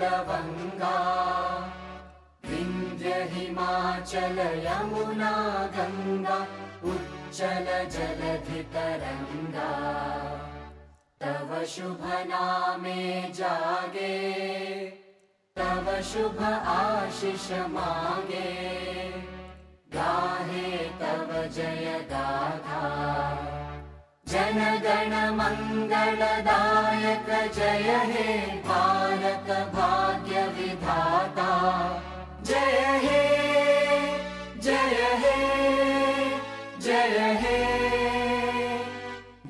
गौरवङ्गा विन्ध्य हिमाचल यमुना गङ्गा उच्चल जलधितरङ्गा तव शुभ नामे जागे तव शुभ आशीष मागे गाहे तव जय गाथा जन गण मंगलदायक जय हे भारत भाग्य विधाता जय हे जय हे जय हे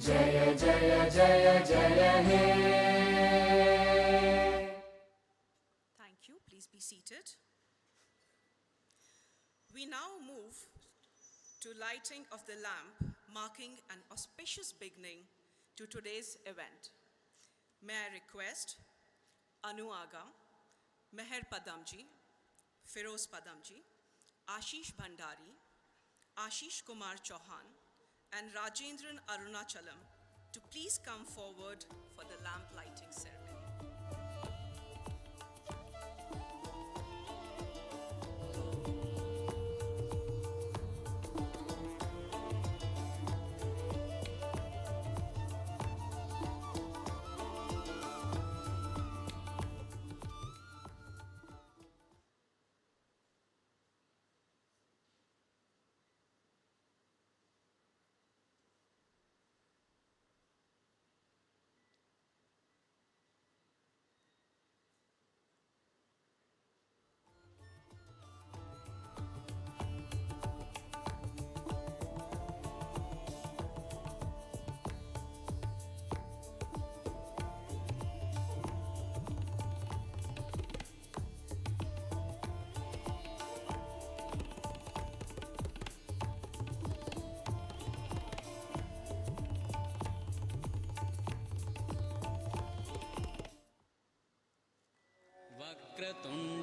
जय जय जय जय हे. Thank you. Please be seated. We now move to lighting of the lamp, marking an auspicious beginning to today's event. May I request Anu Aga, Meher Padamji, Feroz Padamji, Ashish Bhandari, Ashish Kumar Chauhan, and Rajendran Arunachalam to please come forward for the lamp lighting ceremony.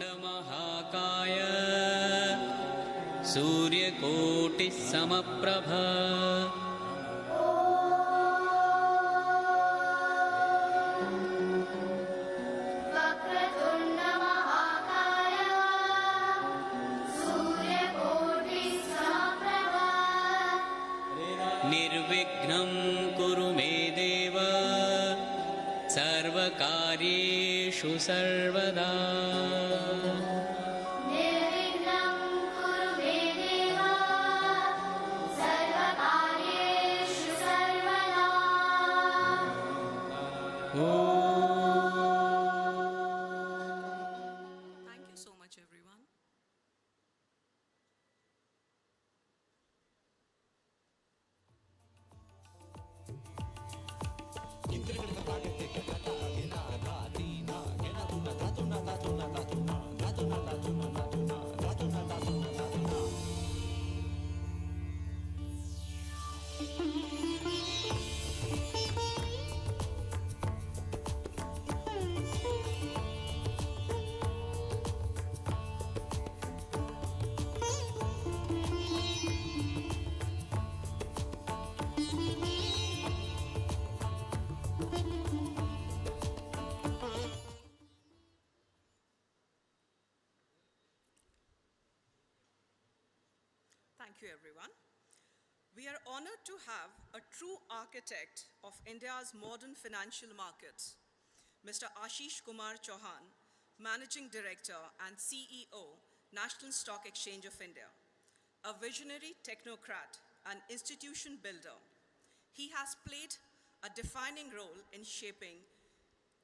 वक्रतुण्डमहाकाय सूर्यकोटिः समप्रभ वक्रतुण्डमहाकाय सूर्यकोटिः समप्रभ निर्विघ्नं कुरु मे देव सर्वकार्येषु सर्वदा. निर्विघ्नं कुरु मे देव सर्वकार्येषु सर्वदा. Thank you so much, everyone. Thank you, everyone. We are honored to have a true architect of India's modern financial markets, Mr. Ashish Kumar Chauhan, Managing Director and CEO, National Stock Exchange of India, a visionary technocrat and institution builder. He has played a defining role in shaping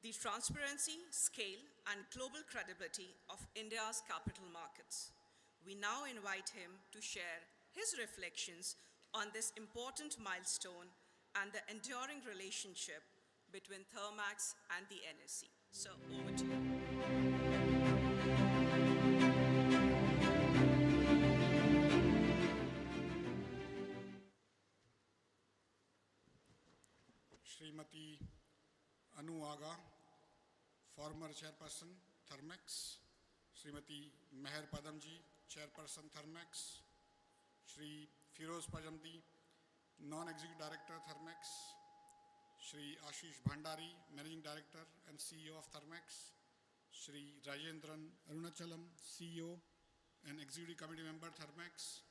the transparency, scale, and global credibility of India's capital markets. We now invite him to share his reflections on this important milestone and the enduring relationship between Thermax and the NSE. So, over to you. Srimati Anu Aga, former Chairperson, Thermax. Srimati Meher Padamji, Chairperson, Thermax. Shri Feroz Padamji, Non-Executive Director, Thermax. Shri Ashish Bhandari, Managing Director and CEO of Thermax. Shri Rajendran Arunachalam, CEO and Executive Committee Member, Thermax,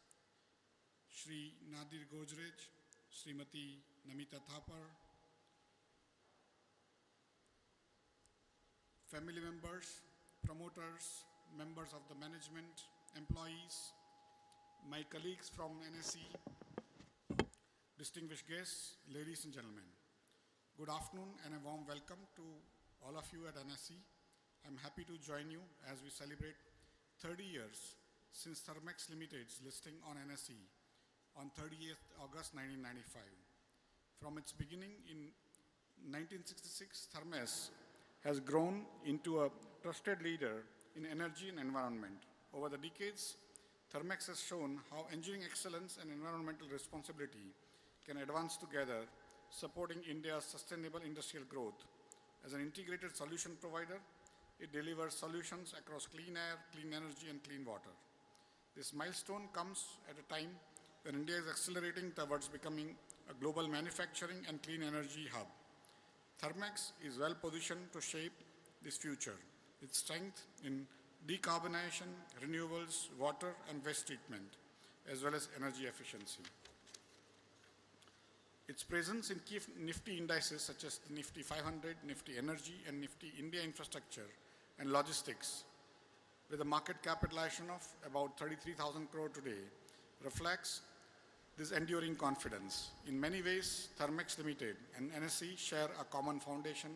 Shri Nadir Gojrej, Srimati Namita Thapar, family members, promoters, members of the management, employees, my colleagues from NSE, distinguished guests, ladies and gentlemen. Good afternoon and a warm welcome to all of you at NSE. I'm happy to join you as we celebrate 30 years since Thermax Limited's listing on NSE on 30th August 1995. From its beginning in 1966, Thermax has grown into a trusted leader in energy and environment. Over the decades, Thermax has shown how engineering excellence and environmental responsibility can advance together, supporting India's sustainable industrial growth. As an integrated solution provider, it delivers solutions across clean air, clean energy, and clean water. This milestone comes at a time when India is accelerating towards becoming a global manufacturing and clean energy hub. Thermax is well positioned to shape this future, its strength in decarbonization, renewables, water and waste treatment, as well as energy efficiency. Its presence in key Nifty indices such as the Nifty 500, Nifty Energy, and Nifty India Infrastructure and Logistics, with a market capitalization of about 33,000 crore today, reflects this enduring confidence. In many ways, Thermax Limited and NSE share a common foundation: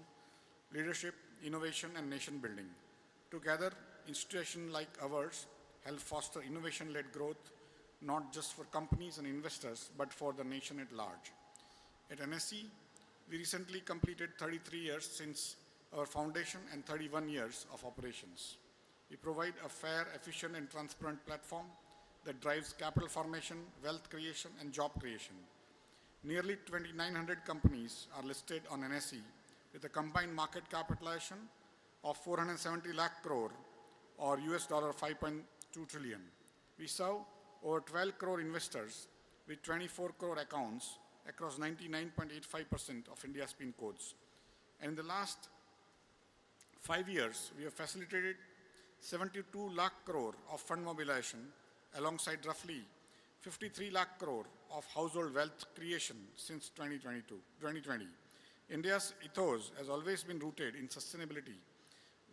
leadership, innovation, and nation building. Together, institutions like ours help foster innovation-led growth, not just for companies and investors, but for the nation at large. At NSE, we recently completed 33 years since our foundation and 31 years of operations. We provide a fair, efficient, and transparent platform that drives capital formation, wealth creation, and job creation. Nearly 2,900 companies are listed on NSE with a combined market capitalization of 470 lakh crore or US $5.2 trillion. We serve over 12 crore investors with 24 crore accounts across 99.85% of India's PIN codes. And in the last 5 years, we have facilitated 72 lakh crore of fund mobilization alongside roughly 53 lakh crore of household wealth creation since 2020. India's ethos has always been rooted in sustainability.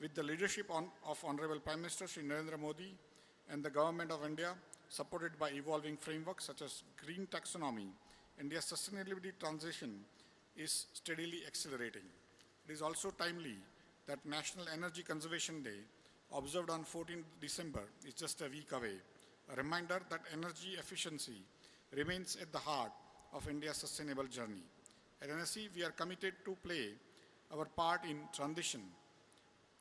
With the leadership of Honorable Prime Minister Shri Narendra Modi and the Government of India, supported by evolving frameworks such as green taxonomy, India's sustainability transition is steadily accelerating. It is also timely that National Energy Conservation Day, observed on 14th December, is just a week away, a reminder that energy efficiency remains at the heart of India's sustainable journey. At NSE, we are committed to play our part in transition.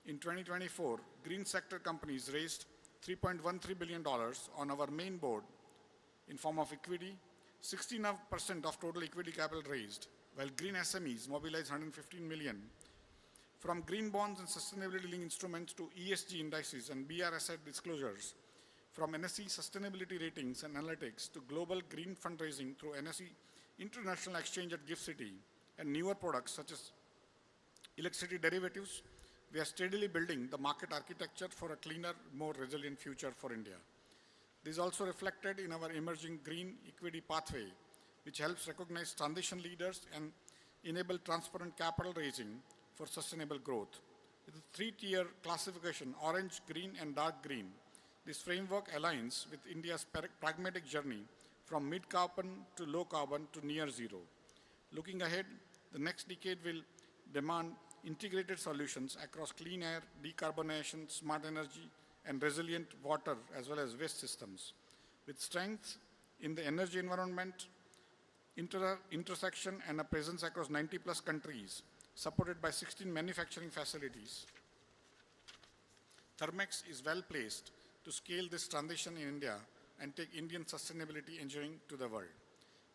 In 2024, green sector companies raised $3.13 billion on our main board in form of equity, 16% of total equity capital raised, while green SMEs mobilized $115 million. From green bonds and sustainability-linked instruments to ESG indices and BR asset disclosures, from NSE sustainability ratings and analytics to global green fundraising through NSE International Exchange at Gift City and newer products such as electricity derivatives, we are steadily building the market architecture for a cleaner, more resilient future for India. This is also reflected in our emerging green equity pathway, which helps recognize transition leaders and enable transparent capital raising for sustainable growth. With a 3-tier classification, orange, green, and dark green, this framework aligns with India's pragmatic journey from mid-carbon to low-carbon to near zero. Looking ahead, the next decade will demand integrated solutions across clean air, decarbonization, smart energy, and resilient water as well as waste systems. With strength in the energy environment, intersection, and a presence across 90+ countries, supported by 16 manufacturing facilities, Thermax is well placed to scale this transition in India and take Indian sustainability engineering to the world.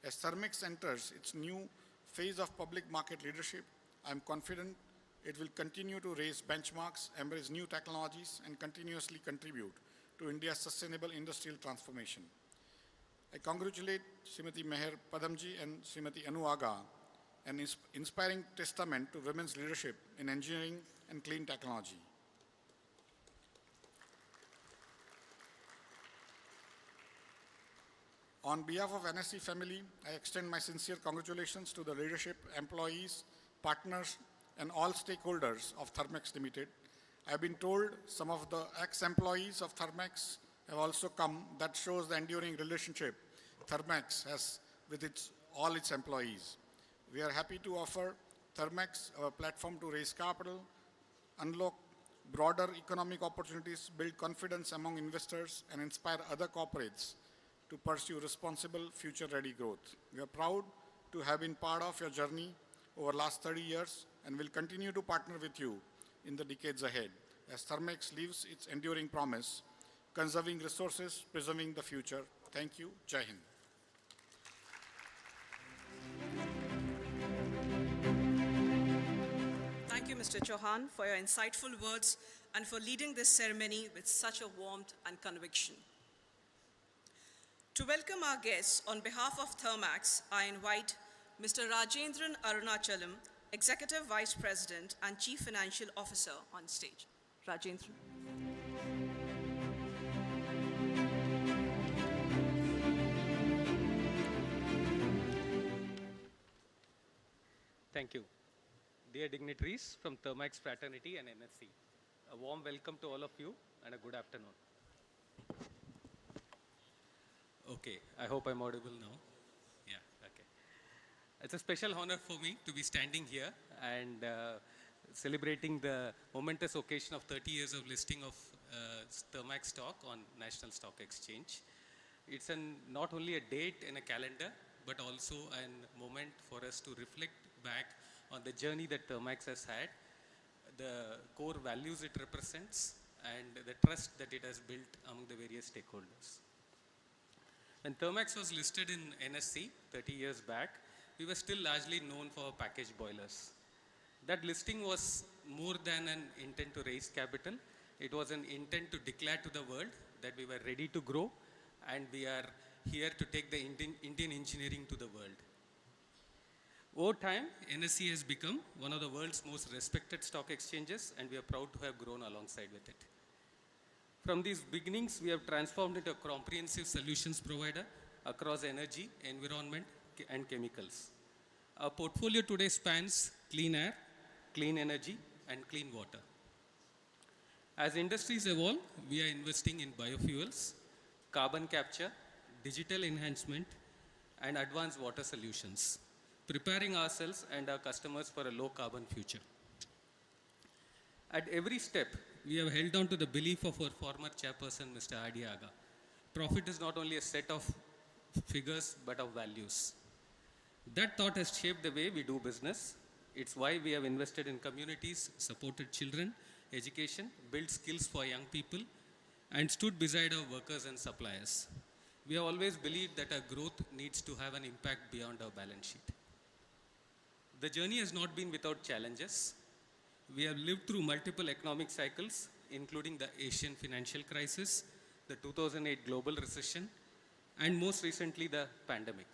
As Thermax enters its new phase of public market leadership, I am confident it will continue to raise benchmarks, embrace new technologies, and continuously contribute to India's sustainable industrial transformation. I congratulate Srimati Meher Padamji and Srimati Anu Aga, an inspiring testament to women's leadership in engineering and clean technology. On behalf of NSE family, I extend my sincere congratulations to the leadership, employees, partners, and all stakeholders of Thermax Limited. I've been told some of the ex-employees of Thermax have also come. That shows the enduring relationship Thermax has with all its employees. We are happy to offer Thermax a platform to raise capital, unlock broader economic opportunities, build confidence among investors, and inspire other corporates to pursue responsible, future-ready growth. We are proud to have been part of your journey over the last 30 years and will continue to partner with you in the decades ahead as Thermax lives its enduring promise, conserving resources, preserving the future. Thank you. Jai Hind. Thank you, Mr. Chauhan, for your insightful words and for leading this ceremony with such a warmth and conviction. To welcome our guests, on behalf of Thermax, I invite Mr. Rajendran Arunachalam, Executive Vice President and Chief Financial Officer, on stage. Rajendran. Thank you. Dear dignitaries from Thermax Fraternity and NSE, a warm welcome to all of you and a good afternoon. Okay, I hope I'm audible now. Yeah, okay. It's a special honor for me to be standing here and celebrating the momentous occasion of 30 years of listing of Thermax stock on National Stock Exchange. It's not only a date in a calendar, but also a moment for us to reflect back on the journey that Thermax has had, the core values it represents, and the trust that it has built among the various stakeholders. When Thermax was listed in NSE 30 years back, we were still largely known for packaged boilers. That listing was more than an intent to raise capital. It was an intent to declare to the world that we were ready to grow and we are here to take the Indian engineering to the world. Over time, NSE has become one of the world's most respected stock exchanges, and we are proud to have grown alongside with it. From these beginnings, we have transformed into a comprehensive solutions provider across energy, environment, and chemicals. Our portfolio today spans clean air, clean energy, and clean water. As industries evolve, we are investing in biofuels, carbon capture, digital enhancement, and advanced water solutions, preparing ourselves and our customers for a low-carbon future. At every step, we have held on to the belief of our former chairperson, Mr. Adiaga. Profit is not only a set of figures, but of values. That thought has shaped the way we do business. It's why we have invested in communities, supported children, education, built skills for young people, and stood beside our workers and suppliers. We have always believed that our growth needs to have an impact beyond our balance sheet. The journey has not been without challenges. We have lived through multiple economic cycles, including the Asian financial crisis, the 2008 global recession, and most recently the pandemic.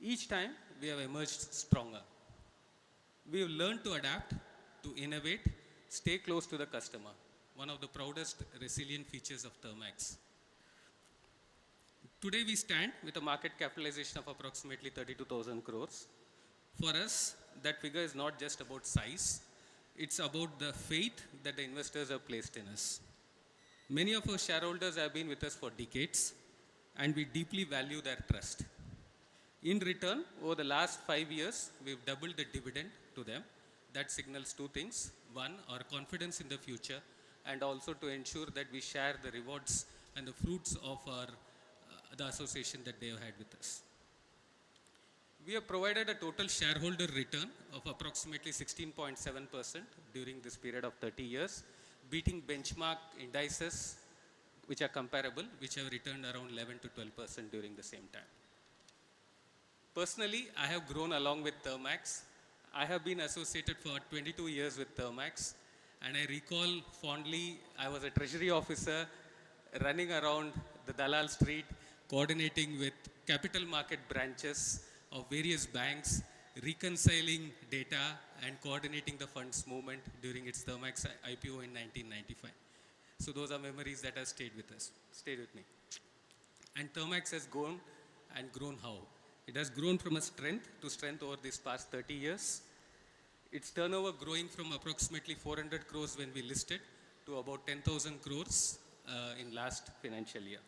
Each time, we have emerged stronger. We have learned to adapt, to innovate, stay close to the customer, one of the proudest resilient features of Thermax. Today, we stand with a market capitalization of approximately 32,000 crores. For us, that figure is not just about size, it's about the faith that the investors have placed in us. Many of our shareholders have been with us for decades, and we deeply value their trust. In return, over the last 5 years, we've doubled the dividend to them. That signals two things. One, our confidence in the future, and also to ensure that we share the rewards and the fruits of the association that they have had with us. We have provided a total shareholder return of approximately 16.7% during this period of 30 years, beating benchmark indices which are comparable, which have returned around 11 to 12% during the same time. Personally, I have grown along with Thermax. I have been associated for 22 years with Thermax, and I recall fondly I was a treasury officer running around the Dalal Street, coordinating with capital market branches of various banks, reconciling data and coordinating the funds movement during its Thermax IPO in 1995. So those are memories that have stayed with me. And Thermax has grown and grown how? It has grown from a strength to strength over these past 30 years. Its turnover growing from approximately 400 crores when we listed to about 10,000 crores in last financial year.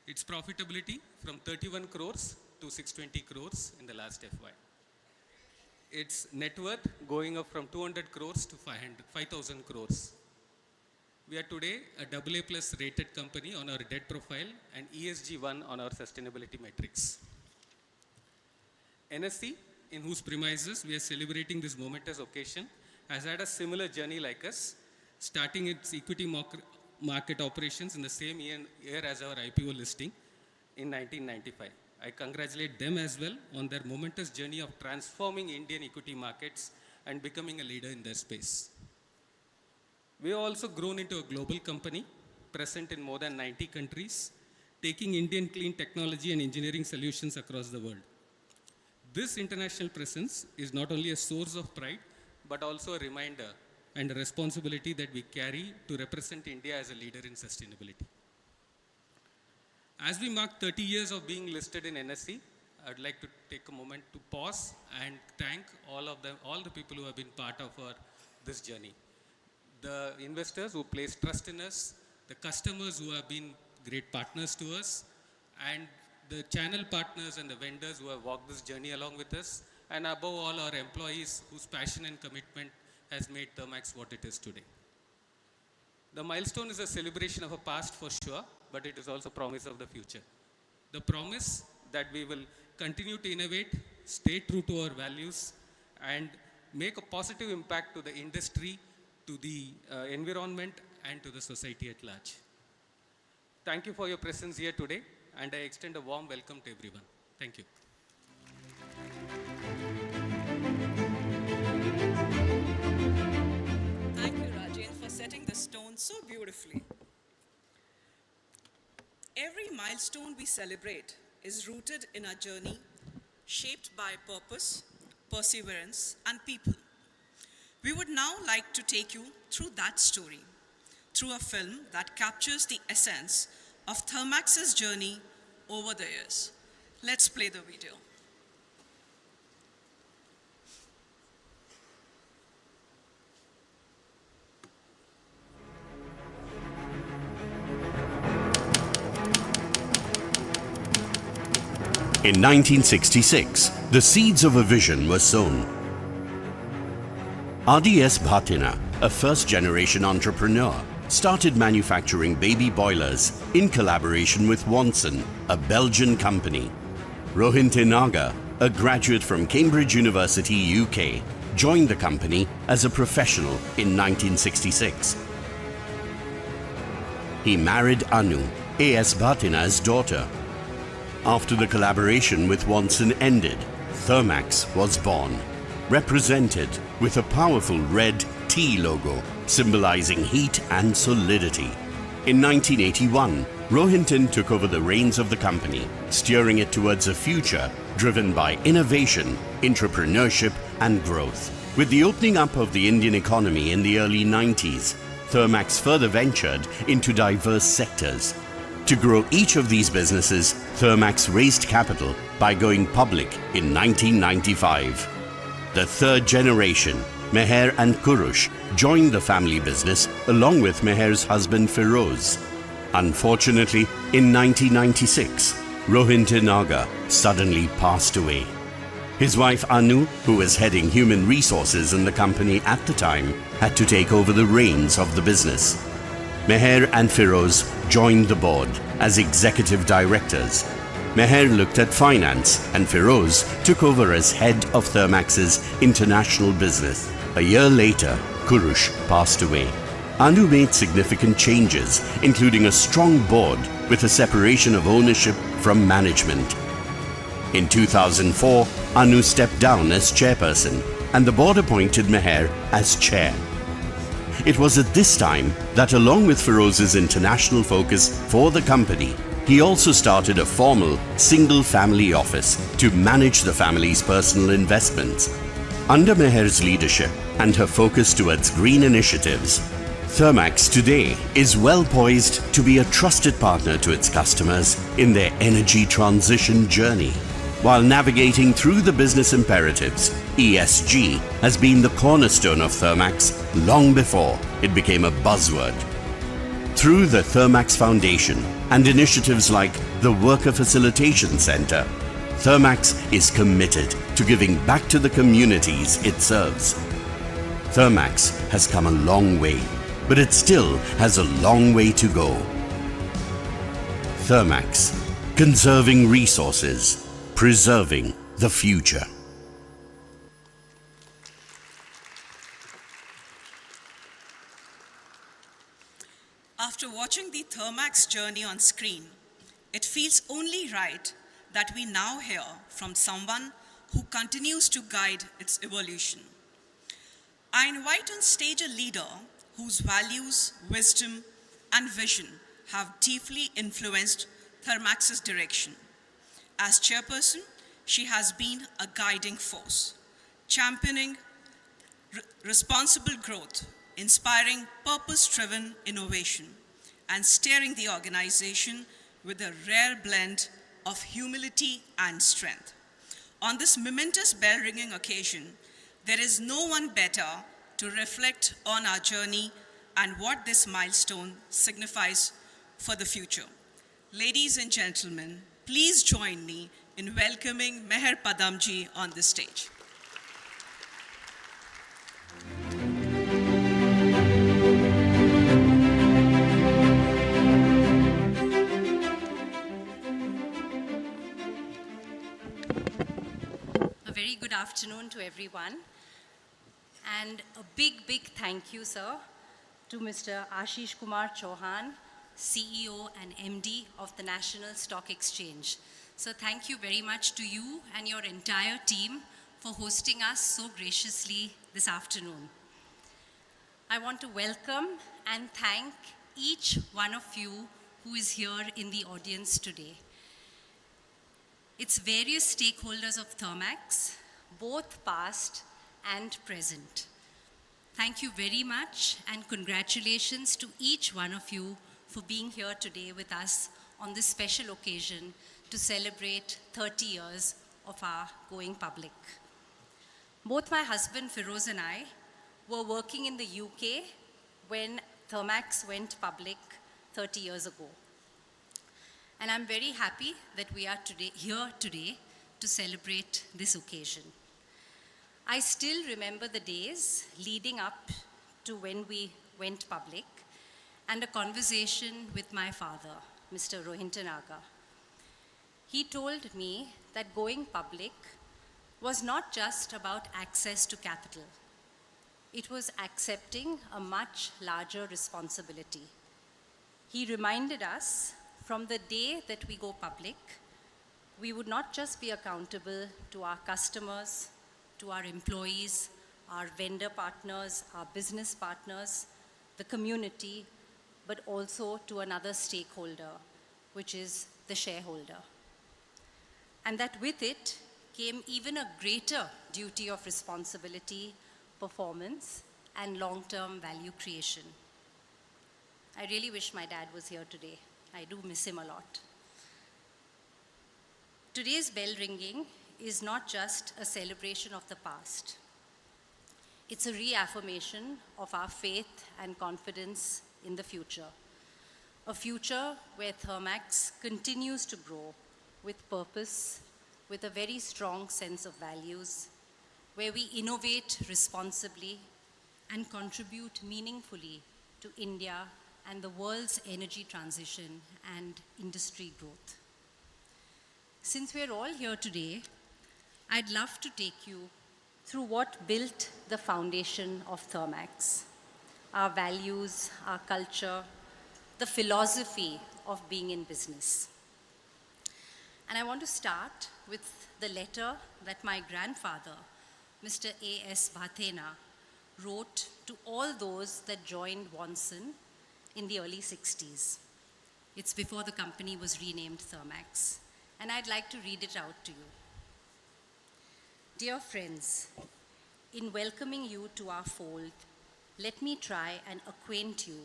Its profitability from 31 crores to 620 crores in the last FY. Its net worth going up from 200 crores to 5,000 crores. We are today a AA plus rated company on our debt profile and ESG 1 on our sustainability metrics. NSE, in whose premises we are celebrating this momentous occasion, has had a similar journey like us, starting its equity market operations in the same year as our IPO listing in 1995. I congratulate them as well on their momentous journey of transforming Indian equity markets and becoming a leader in their space. We have also grown into a global company, present in more than 90 countries, taking Indian clean technology and engineering solutions across the world. This international presence is not only a source of pride, but also a reminder and a responsibility that we carry to represent India as a leader in sustainability. As we mark 30 years of being listed in NSE, I'd like to take a moment to pause and thank all the people who have been part of this journey. The investors who place trust in us, the customers who have been great partners to us, and the channel partners and the vendors who have walked this journey along with us, and above all our employees whose passion and commitment has made Thermax what it is today. The milestone is a celebration of a past for sure, but it is also a promise of the future. The promise that we will continue to innovate, stay true to our values, and make a positive impact to the industry, to the environment, and to the society at large. Thank you for your presence here today, and I extend a warm welcome to everyone. Thank you. Thank you, Rajen, for setting the stone so beautifully. Every milestone we celebrate is rooted in our journey, shaped by purpose, perseverance, and people. We would now like to take you through that story, through a film that captures the essence of Thermax's journey over the years. Let's play the video. In 1966, the seeds of a vision were sown. RDS Bhatina, a first-generation entrepreneur, started manufacturing baby boilers in collaboration with Watson, a Belgian company. Rohin Tenaga, a graduate from Cambridge University, UK, joined the company as a professional in 1966. He married Anu, A.S. Bhatina's daughter. After the collaboration with Watson ended, Thermax was born, represented with a powerful red T logo symbolizing heat and solidity. In 1981, Rohinton took over the reins of the company, steering it towards a future driven by innovation, entrepreneurship, and growth. With the opening up of the Indian economy in the early 90s, Thermax further ventured into diverse sectors. To grow each of these businesses, Thermax raised capital by going public in 1995. The third generation, Meher and Kurush, joined the family business along with Meher's husband Feroz. Unfortunately, in 1996, Rohin Tenaga suddenly passed away. His wife Anu, who was heading human resources in the company at the time, had to take over the reins of the business. Meher and Feroz joined the board as executive directors. Meher looked at finance and Feroz took over as head of Thermax's international business. A year later, Kurush passed away. Anu made significant changes, including a strong board with a separation of ownership from management. In 2004, Anu stepped down as chairperson and the board appointed Meher as chair. It was at this time that, along with Feroz's international focus for the company, he also started a formal single-family office to manage the family's personal investments. Under Meher's leadership and her focus towards green initiatives, Thermax today is well poised to be a trusted partner to its customers in their energy transition journey. While navigating through the business imperatives, ESG has been the cornerstone of Thermax long before it became a buzzword. Through the Thermax Foundation and initiatives like the Worker Facilitation Center, Thermax is committed to giving back to the communities it serves. Thermax has come a long way, but it still has a long way to go. Thermax, conserving resources, preserving the future. After watching the Thermax journey on screen, it feels only right that we now hear from someone who continues to guide its evolution. I invite on stage a leader whose values, wisdom, and vision have deeply influenced Thermax's direction. As chairperson, she has been a guiding force, championing responsible growth, inspiring purpose-driven innovation, and steering the organization with a rare blend of humility and strength. On this momentous bell-ringing occasion, there is no one better to reflect on our journey and what this milestone signifies for the future. Ladies and gentlemen, please join me in welcoming Meher Padamji on the stage. A very good afternoon to everyone. And a big, big thank you, sir, to Mr. Ashish Kumar Chauhan, CEO and MD of the National Stock Exchange. So thank you very much to you and your entire team for hosting us so graciously this afternoon. I want to welcome and thank each one of you who is here in the audience today. It's various stakeholders of Thermax, both past and present. Thank you very much and congratulations to each one of you for being here today with us on this special occasion to celebrate 30 years of our going public. Both my husband Feroz and I were working in the UK when Thermax went public 30 years ago. And I'm very happy that we are here today to celebrate this occasion. I still remember the days leading up to when we went public and a conversation with my father, Mr. Rohintanaga. He told me that going public was not just about access to capital. It was accepting a much larger responsibility. He reminded us from the day that we go public, we would not just be accountable to our customers, to our employees, our vendor partners, our business partners, the community, but also to another stakeholder, which is the shareholder. And that with it came even a greater duty of responsibility, performance, and long-term value creation. I really wish my dad was here today. I do miss him a lot. Today's bell ringing is not just a celebration of the past. It's a reaffirmation of our faith and confidence in the future. A future where Thermax continues to grow with purpose, with a very strong sense of values, where we innovate responsibly and contribute meaningfully to India and the world's energy transition and industry growth. Since we're all here today, I'd love to take you through what built the foundation of Thermax, our values, our culture, the philosophy of being in business. And I want to start with the letter that my grandfather, Mr. A.S. Bhathena, wrote to all those that joined Watson in the early 60s. It's before the company was renamed Thermax. And I'd like to read it out to you. Dear friends, in welcoming you to our fold, let me try and acquaint you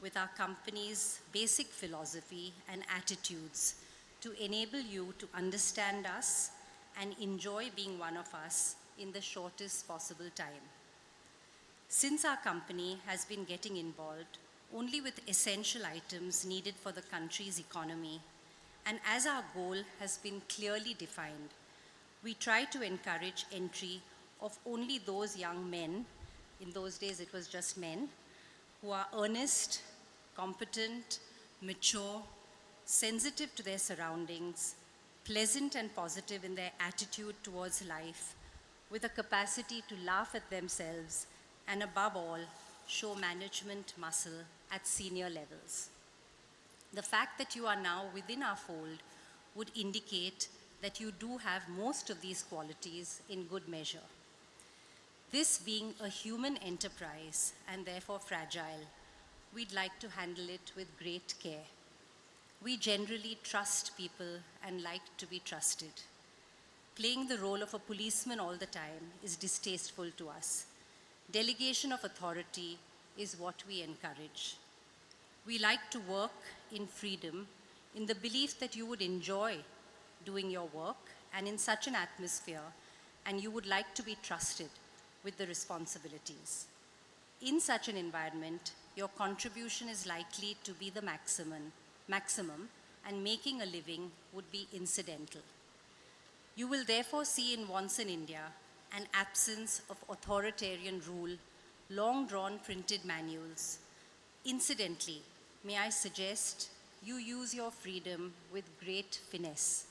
with our company's basic philosophy and attitudes to enable you to understand us and enjoy being one of us in the shortest possible time. Since our company has been getting involved only with essential items needed for the country's economy, and as our goal has been clearly defined, we try to encourage entry of only those young men, in those days it was just men, who are earnest, competent, mature, sensitive to their surroundings, pleasant and positive in their attitude towards life, with a capacity to laugh at themselves, and above all, show management muscle at senior levels. The fact that you are now within our fold would indicate that you do have most of these qualities in good measure. This being a human enterprise and therefore fragile, we'd like to handle it with great care. We generally trust people and like to be trusted. Playing the role of a policeman all the time is distasteful to us. Delegation of authority is what we encourage. We like to work in freedom in the belief that you would enjoy doing your work and in such an atmosphere, and you would like to be trusted with the responsibilities. In such an environment, your contribution is likely to be the maximum, and making a living would be incidental. You will therefore see in Once in India an absence of authoritarian rule, long-drawn printed manuals. Incidentally, may I suggest you use your freedom with great finesse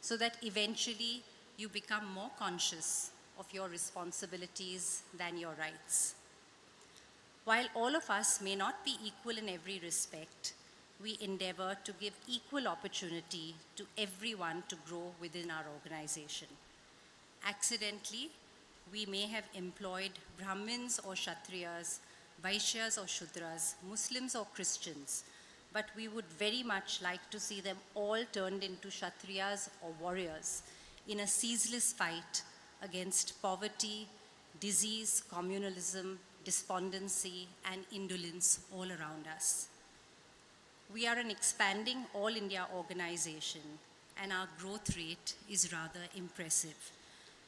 so that eventually you become more conscious of your responsibilities than your rights. While all of us may not be equal in every respect, we endeavor to give equal opportunity to everyone to grow within our organization. Accidentally, we may have employed Brahmins or Kshatriyas, Vaishyas or Shudras, Muslims or Christians, but we would very much like to see them all turned into Kshatriyas or warriors in a ceaseless fight against poverty, disease, communalism, despondency, and indolence all around us. We are an expanding all India organization, and our growth rate is rather impressive.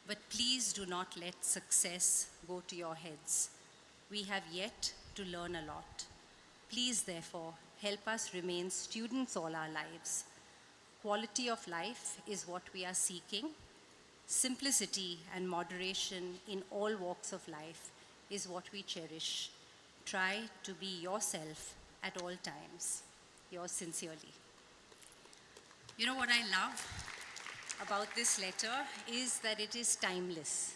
But please do not let success go to your heads. We have yet to learn a lot. Please, therefore, help us remain students all our lives. Quality of life is what we are seeking. Simplicity and moderation in all walks of life is what we cherish. Try to be yourself at all times. Yours sincerely. You know what I love about this letter is that it is timeless.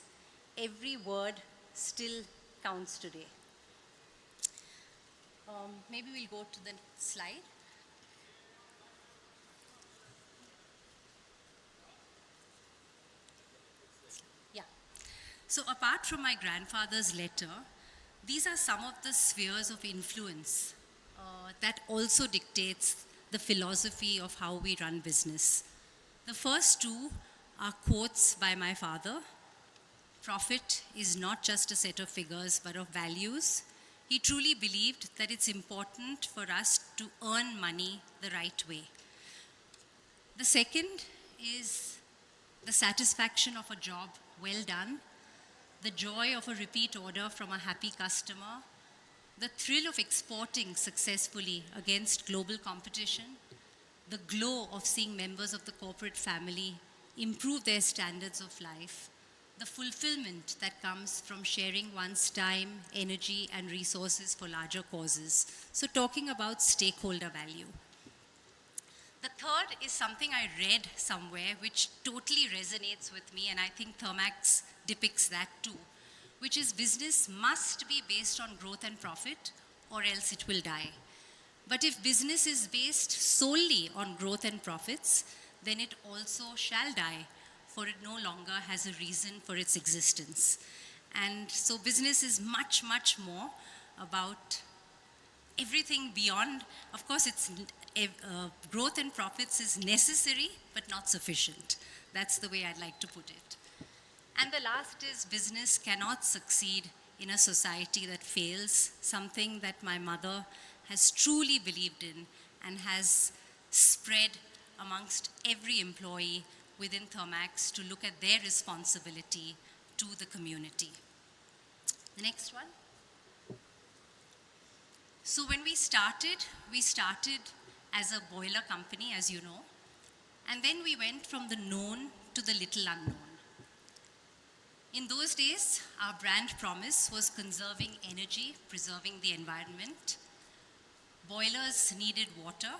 Every word still counts today. Maybe we'll go to the next slide. Yeah. So apart from my grandfather's letter, these are some of the spheres of influence that also dictates the philosophy of how we run business. The first two are quotes by my father. Profit is not just a set of figures, but of values. He truly believed that it's important for us to earn money the right way. The second is the satisfaction of a job well done, the joy of a repeat order from a happy customer, the thrill of exporting successfully against global competition, the glow of seeing members of the corporate family improve their standards of life, the fulfillment that comes from sharing one's time, energy, and resources for larger causes. So talking about stakeholder value. The third is something I read somewhere which totally resonates with me, and I think Thermax depicts that too, which is business must be based on growth and profit or else it will die. But if business is based solely on growth and profits, then it also shall die, for it no longer has a reason for its existence. And so business is much, much more about everything beyond. Of course, growth and profits is necessary, but not sufficient. That's the way I'd like to put it. And the last is business cannot succeed in a society that fails, something that my mother has truly believed in and has spread amongst every employee within Thermax to look at their responsibility to the community. The next one. So when we started as a boiler company, as you know, and then we went from the known to the little unknown. In those days, our brand promise was conserving energy, preserving the environment. Boilers needed water,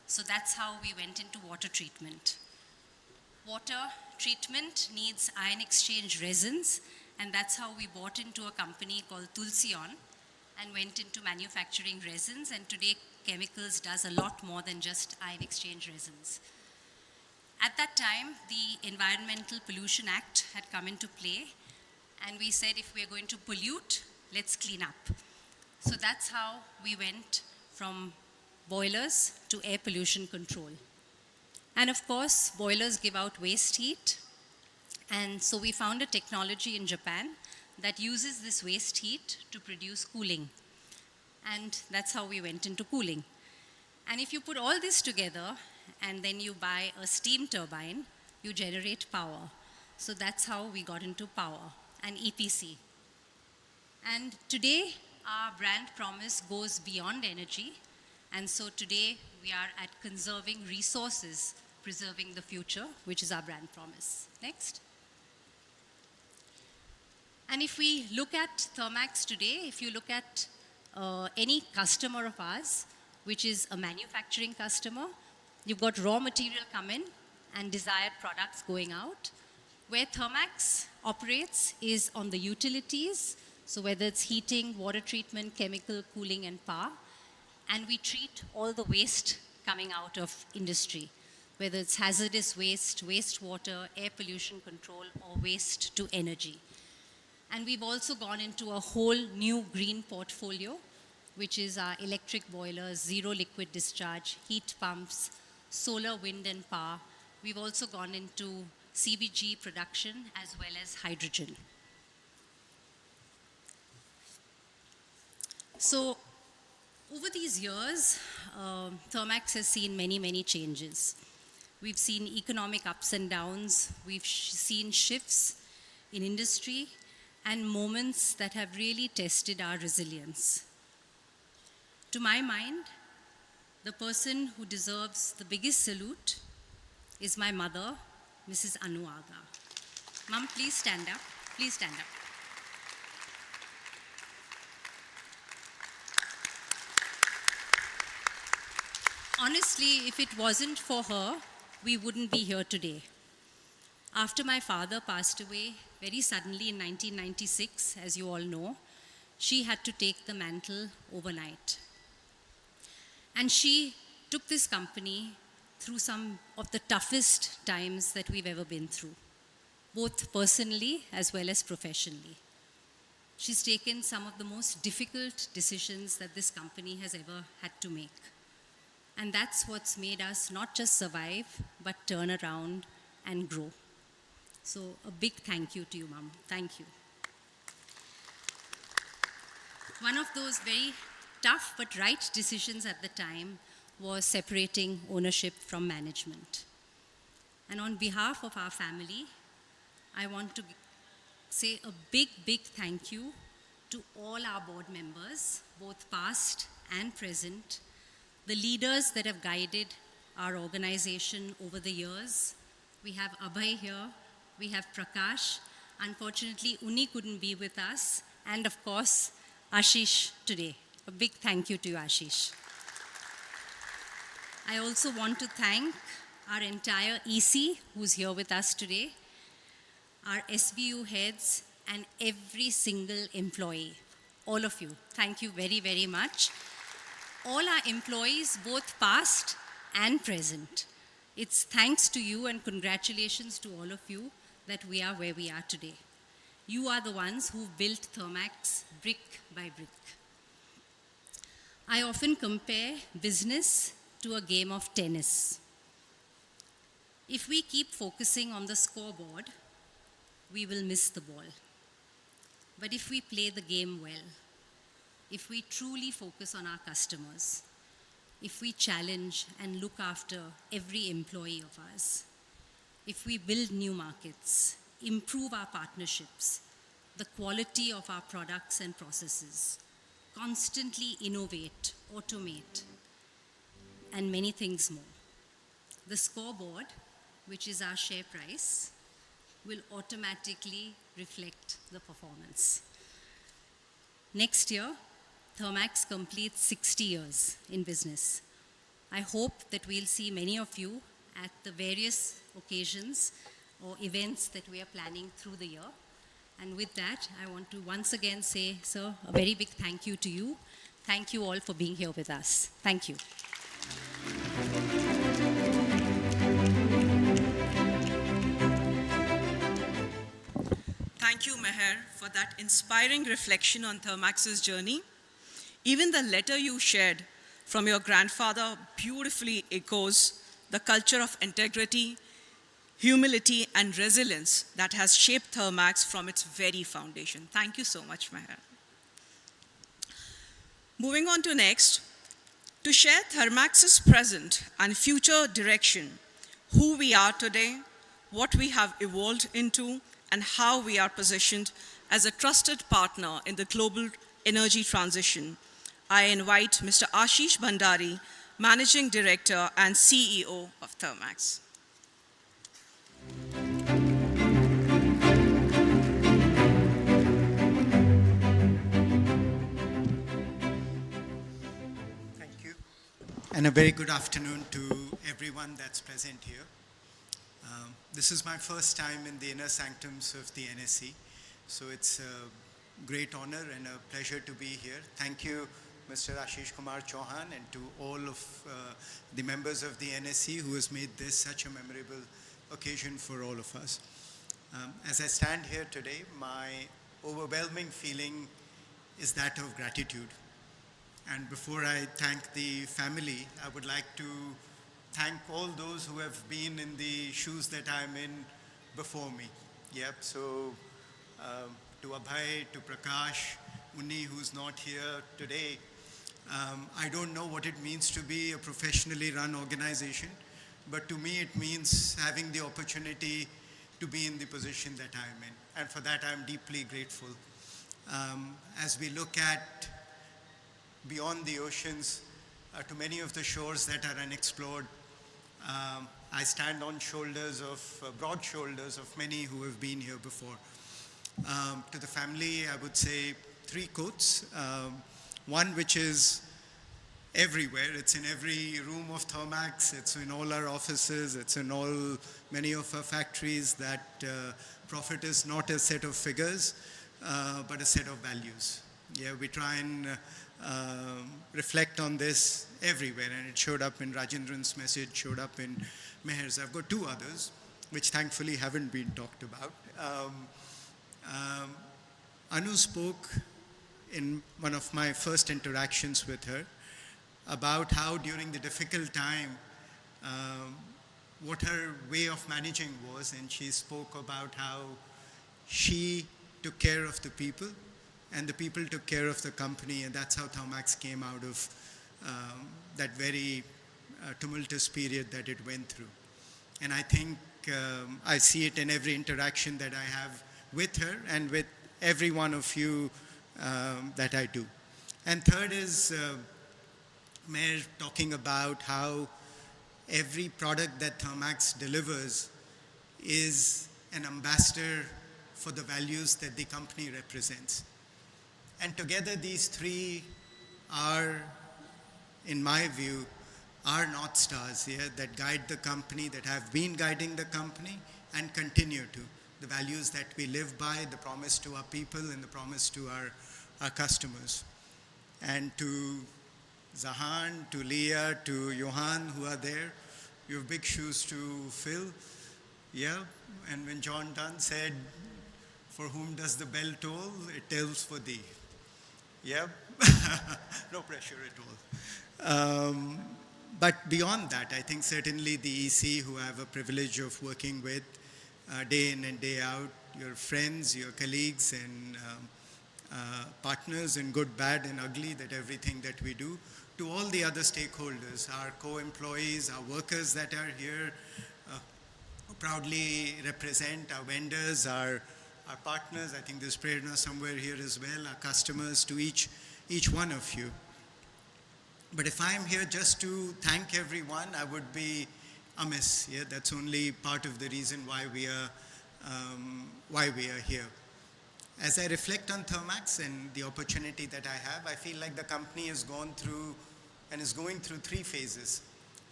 so that's how we went into water treatment. Water treatment needs ion exchange resins, and that's how we bought into a company called Tulsion and went into manufacturing resins, and today chemicals does a lot more than just ion exchange resins. At that time, the Environmental Pollution Act had come into play, and we said if we are going to pollute, let's clean up. So that's how we went from boilers to air pollution control. And of course, boilers give out waste heat, and so we found a technology in Japan that uses this waste heat to produce cooling. And that's how we went into cooling. And if you put all this together, and then you buy a steam turbine, you generate power. So that's how we got into power and EPC. And today, our brand promise goes beyond energy. And so today, we are at conserving resources, preserving the future, which is our brand promise. Next. And if we look at Thermax today, if you look at any customer of ours, which is a manufacturing customer, you've got raw material come in and desired products going out. Where Thermax operates is on the utilities, so whether it's heating, water treatment, chemical, cooling, and power. And we treat all the waste coming out of industry, whether it's hazardous waste, wastewater, air pollution control, or waste to energy. And we've also gone into a whole new green portfolio, which is our electric boilers, zero liquid discharge, heat pumps, solar, wind, and power. We've also gone into CBG production as well as hydrogen. So over these years, Thermax has seen many, many changes. We've seen economic ups and downs. We've seen shifts in industry and moments that have really tested our resilience. To my mind, the person who deserves the biggest salute is my mother, Mrs. Anuaga. Mom, please stand up. Please stand up. Honestly, if it wasn't for her, we wouldn't be here today. After my father passed away very suddenly in 1996, as you all know, she had to take the mantle overnight. And she took this company through some of the toughest times that we've ever been through, both personally as well as professionally. She's taken some of the most difficult decisions that this company has ever had to make. And that's what's made us not just survive, but turn around and grow. So a big thank you to you, Mom. Thank you. One of those very tough but right decisions at the time was separating ownership from management. And on behalf of our family, I want to say a big, big thank you to all our board members, both past and present, the leaders that have guided our organization over the years. We have Abhay here, we have Prakash. Unfortunately, Uni couldn't be with us, and of course, Ashish today. A big thank you to you, Ashish. I also want to thank our entire EC who's here with us today, our SBU heads, and every single employee. All of you, thank you very, very much. All our employees, both past and present. It's thanks to you and congratulations to all of you that we are where we are today. You are the ones who built Thermax brick by brick. I often compare business to a game of tennis. If we keep focusing on the scoreboard, we will miss the ball. But if we play the game well, if we truly focus on our customers, if we challenge and look after every employee of ours, if we build new markets, improve our partnerships, the quality of our products and processes, constantly innovate, automate, and many things more, the scoreboard, which is our share price, will automatically reflect the performance. Next year, Thermax completes 60 years in business. I hope that we'll see many of you at the various occasions or events that we are planning through the year. And with that, I want to once again say, sir, a very big thank you to you. Thank you all for being here with us. Thank you. Thank you, Meher, for that inspiring reflection on Thermax's journey. Even the letter you shared from your grandfather beautifully echoes the culture of integrity, humility, and resilience that has shaped Thermax from its very foundation. Thank you so much, Meher. Moving on to next, to share Thermax's present and future direction, who we are today, what we have evolved into, and how we are positioned as a trusted partner in the global energy transition, I invite Mr. Ashish Bhandari, Managing Director and CEO of Thermax. Thank you. And a very good afternoon to everyone that's present here. This is my first time in the inner sanctums of the NSE, so it's a great honor and a pleasure to be here. Thank you, Mr. Ashish Kumar Chauhan, and to all of the members of the NSE who has made this such a memorable occasion for all of us. As I stand here today, my overwhelming feeling is that of gratitude. And before I thank the family, I would like to thank all those who have been in the shoes that I'm in before me. Yep, so to Abhay, to Prakash, Unni, who's not here today, I don't know what it means to be a professionally run organization, but to me it means having the opportunity to be in the position that I'm in. And for that I'm deeply grateful. As we look at beyond the oceans to many of the shores that are unexplored, I stand on shoulders of, broad shoulders of many who have been here before. To the family, I would say 3 quotes. One which is everywhere. It's in every room of Thermax. It's in all our offices. It's in many of our factories, that profit is not a set of figures, but a set of values. Yeah, we try and reflect on this everywhere, and it showed up in Rajendran's message, showed up in Meher's. I've got 2 others, which thankfully haven't been talked about. Anu spoke in one of my first interactions with her about how during the difficult time, what her way of managing was, and she spoke about how she took care of the people and the people took care of the company, and that's how Thermax came out of that very tumultuous period that it went through. And I think I see it in every interaction that I have with her and with every one of you that I do. And third is Mayor talking about how every product that Thermax delivers is an ambassador for the values that the company represents. And together these 3 are, in my view, are North Stars here that guide the company, that have been guiding the company and continue to. The values that we live by, the promise to our people and the promise to our customers. And to Zahan, to Leah, to Johan who are there, you have big shoes to fill. Yeah, and when John Donne said, "For whom does the bell toll? It tells for thee." Yeah, no pressure at all. But beyond that, I think certainly the EC who I have a privilege of working with day in and day out, your friends, your colleagues, and partners in good, bad, and ugly, that everything that we do, to all the other stakeholders, our co-employees, our workers that are here, who proudly represent our vendors, our partners. I think there's Prerna somewhere here as well, our customers, to each one of you. But if I'm here just to thank everyone, I would be amiss. Yeah, that's only part of the reason why we are here. As I reflect on Thermax and the opportunity that I have, I feel like the company has gone through and is going through 3 phases.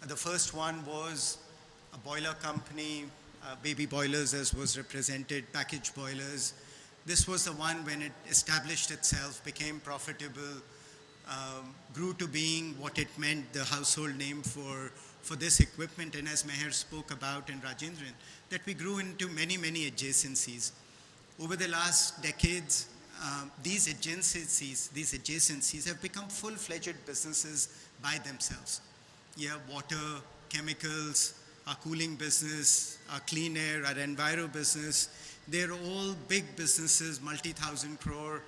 The first one was a boiler company, baby boilers as was represented, packaged boilers. This was the one when it established itself, became profitable, grew to being what it meant, the household name for this equipment, and as Meher spoke about and Rajendran, that we grew into many, many adjacencies. Over the last decades, these adjacencies have become full-fledged businesses by themselves. Yeah, water, chemicals, our cooling business, our clean air, our enviro business, they're all big businesses, multi-thousand crore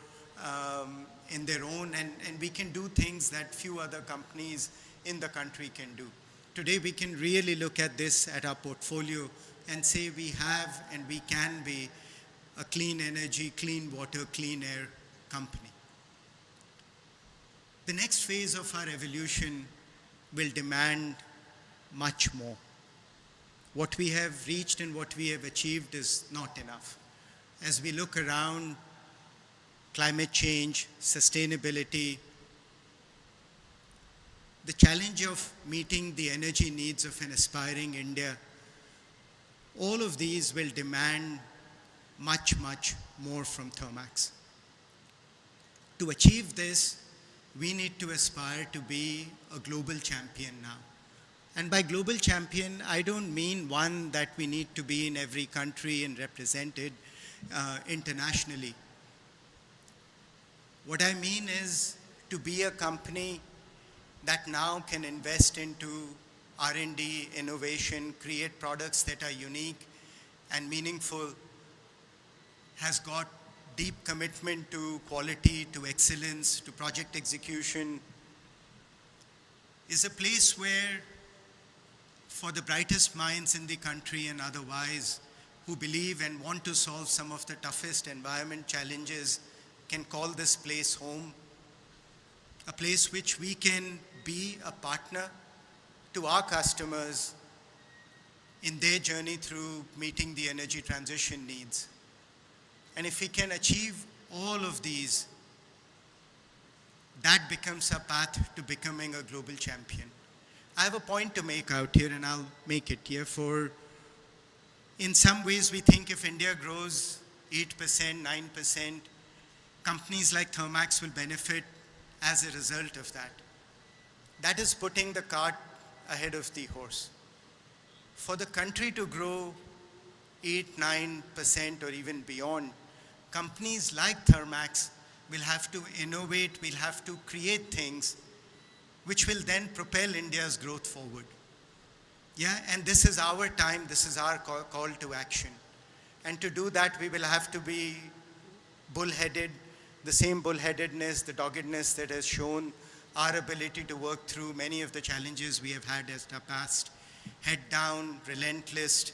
in their own, and we can do things that few other companies in the country can do. Today we can really look at this, at our portfolio, and say we have and we can be a clean energy, clean water, clean air company. The next phase of our evolution will demand much more. What we have reached and what we have achieved is not enough. As we look around, climate change, sustainability, the challenge of meeting the energy needs of an aspiring India, all of these will demand much, much more from Thermax. To achieve this, we need to aspire to be a global champion now. And by global champion, I don't mean one that we need to be in every country and represented internationally. What I mean is to be a company that now can invest into R&D, innovation, create products that are unique and meaningful, has got deep commitment to quality, to excellence, to project execution, is a place where, for the brightest minds in the country and otherwise, who believe and want to solve some of the toughest environment challenges, can call this place home, a place which we can be a partner to our customers in their journey through meeting the energy transition needs. And if we can achieve all of these, that becomes a path to becoming a global champion. I have a point to make out here, and I'll make it here. In some ways, we think if India grows 8%, 9%, companies like Thermax will benefit as a result of that. That is putting the cart ahead of the horse. For the country to grow 8, 9% or even beyond, companies like Thermax will have to innovate, will have to create things which will then propel India's growth forward. Yeah, and this is our time, this is our call to action. And to do that, we will have to be bullheaded, the same bullheadedness, the doggedness that has shown our ability to work through many of the challenges we have had as the past. Head down, relentless,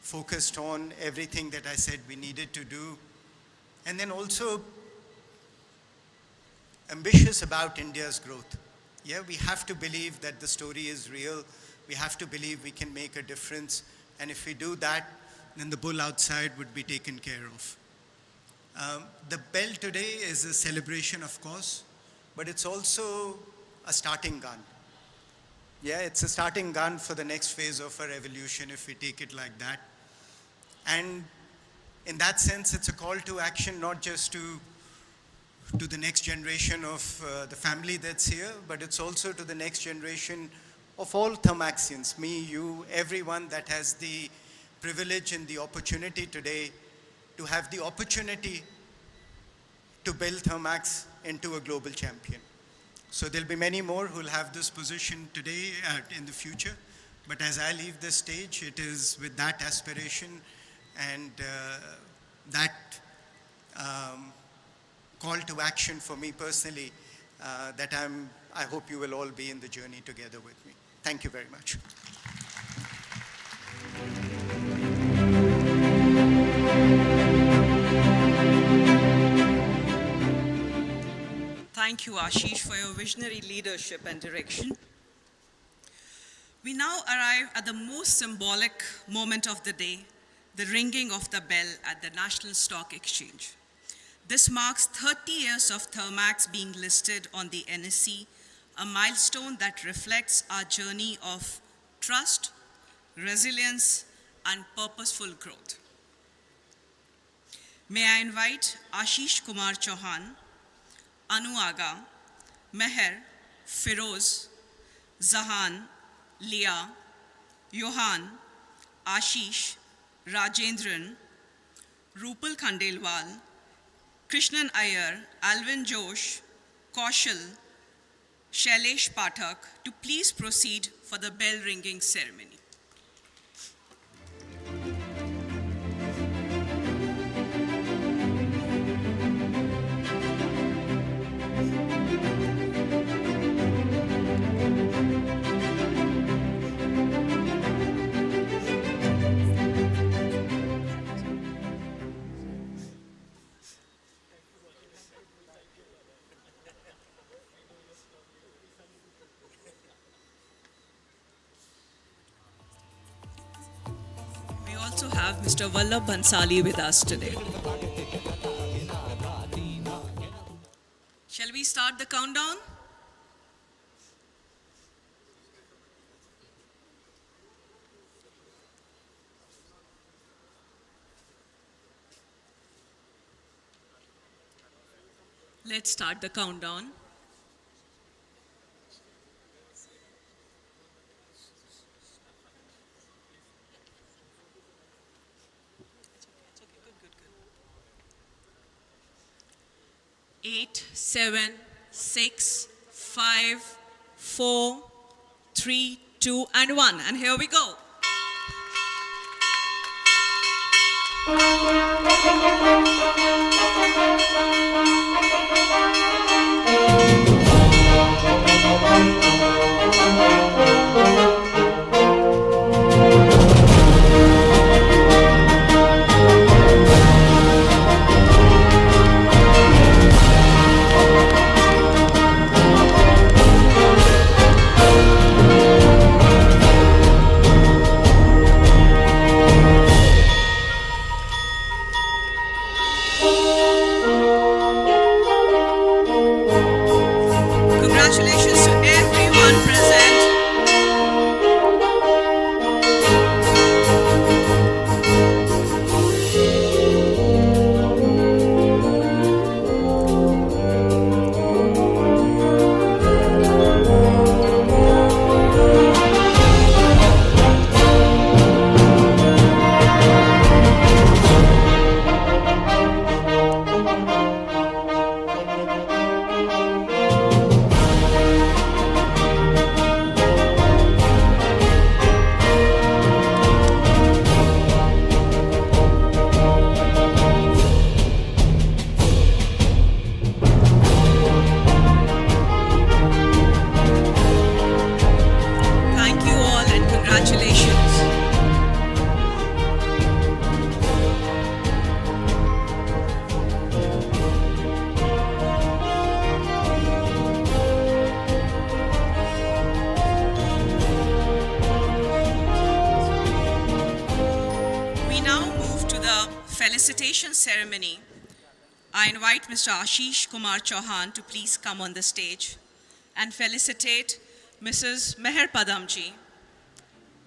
focused on everything that I said we needed to do. And then also ambitious about India's growth. Yeah, we have to believe that the story is real. We have to believe we can make a difference. And if we do that, then the bull outside would be taken care of. The bell today is a celebration, of course, but it's also a starting gun. Yeah, it's a starting gun for the next phase of our evolution if we take it like that. And in that sense, it's a call to action, not just to the next generation of the family that's here, but it's also to the next generation of all Thermaxians, me, you, everyone that has the privilege and the opportunity today to have the opportunity to build Thermax into a global champion. So there'll be many more who'll have this position today in the future, but as I leave this stage, it is with that aspiration and that call to action for me personally that I hope you will all be in the journey together with me. Thank you very much. Thank you, Ashish, for your visionary leadership and direction. We now arrive at the most symbolic moment of the day, the ringing of the bell at the National Stock Exchange. This marks 30 years of Thermax being listed on the NSE, a milestone that reflects our journey of trust, resilience, and purposeful growth. May I invite Ashish Kumar Chauhan, Anu Aga, Meher, Firoz, Zahan, Leah, Johan, Ashish, Rajendran, Rupal Khandelwal, Krishnan Iyer, Alvin Josh, Kaushal, Shailesh Pathak to please proceed for the bell ringing ceremony. We also have Mr. Vallabh Bhansali with us today. Shall we start the countdown? Let's start the countdown. Eight, 7, 6, 5, 4, 3, 2, and 1. And here we go. Congratulations to everyone present. Thank you all and congratulations. We now move to the felicitation ceremony. I invite Mr. Ashish Kumar Chauhan to please come on the stage and felicitate Mrs. Meher Padamji.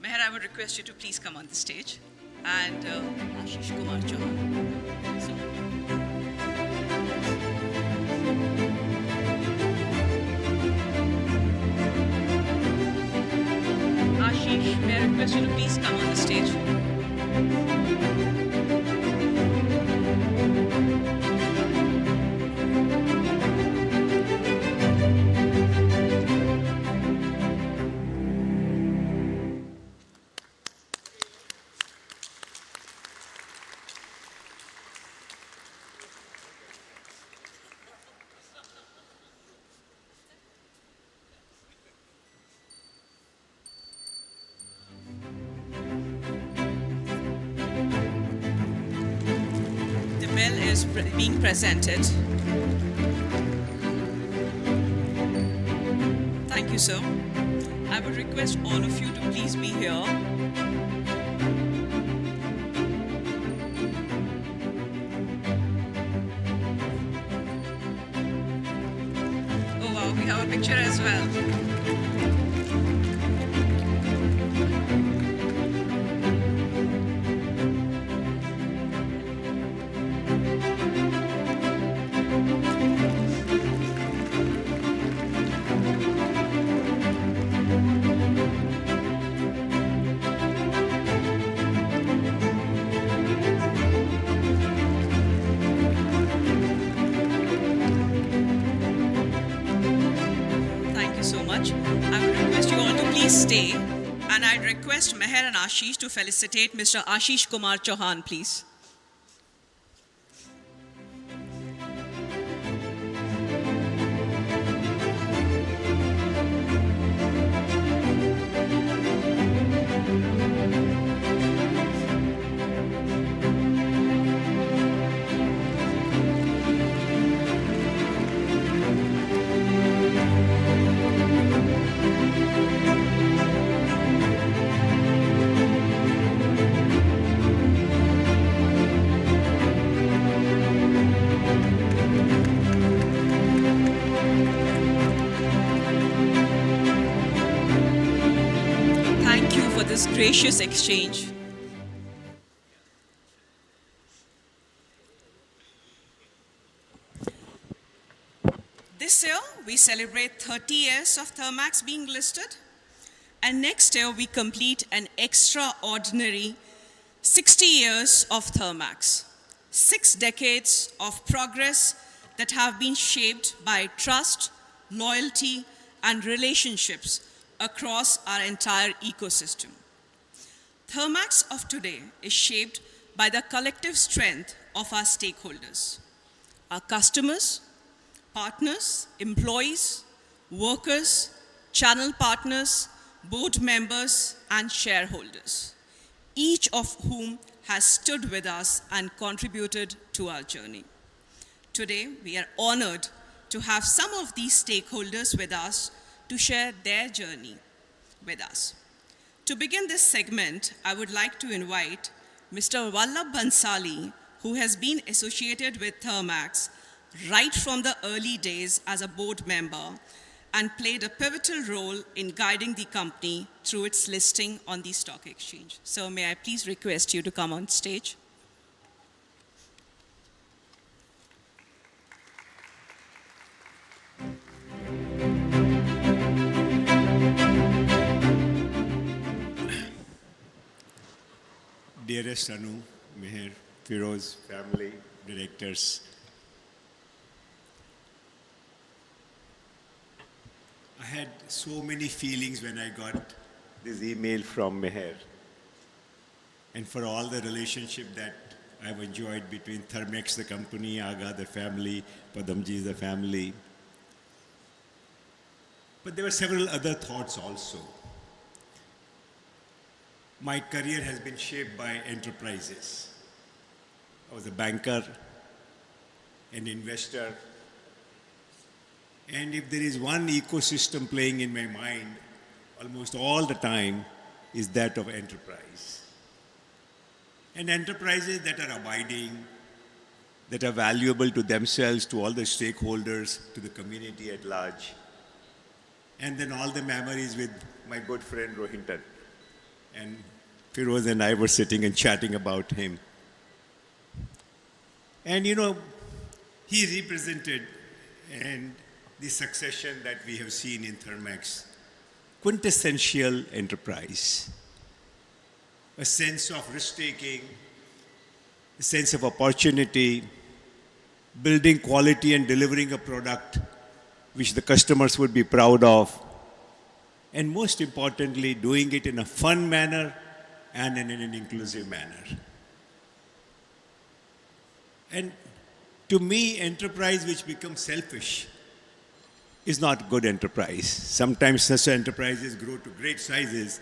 Meher, I would request you to please come on the stage. And Ashish Kumar Chauhan. So, Ashish, may I request you to please come on the stage. is being presented. Thank you, sir. I would request all of you to please be here. Oh wow, we have a picture as well. Thank you so much. I would request you all to please stay, and I'd request Meher and Ashish to felicitate Mr. Ashish Kumar Chauhan, please. Thank you for this gracious exchange. This year, we celebrate 30 years of Thermax being listed, and next year, we complete an extraordinary 60 years of Thermax. 6 decades of progress that have been shaped by trust, loyalty, and relationships across our entire ecosystem. Thermax of today is shaped by the collective strength of our stakeholders, our customers, partners, employees, workers, channel partners, board members, and shareholders, each of whom has stood with us and contributed to our journey. Today, we are honored to have some of these stakeholders with us to share their journey with us. To begin this segment, I would like to invite Mr. Vallabh Bhansali, who has been associated with Thermax right from the early days as a board member and played a pivotal role in guiding the company through its listing on the stock exchange. So may I please request you to come on stage? Dearest Anu, Meher, Firoz, family, directors, I had so many feelings when I got this email from Meher, and for all the relationship that I've enjoyed between Thermax, the company, Aga, the family, Padamji, the family. But there were several other thoughts also. My career has been shaped by enterprises. I was a banker, an investor, and if there is one ecosystem playing in my mind almost all the time is that of enterprise. And enterprises that are abiding, that are valuable to themselves, to all the stakeholders, to the community at large. And then all the memories with my good friend Rohinton. And Firoz and I were sitting and chatting about him. And you know, he represented and the succession that we have seen in Thermax, quintessential enterprise. A sense of risk-taking, a sense of opportunity, building quality and delivering a product which the customers would be proud of, and most importantly, doing it in a fun manner and in an inclusive manner. And to me, enterprise which becomes selfish is not good enterprise. Sometimes such enterprises grow to great sizes,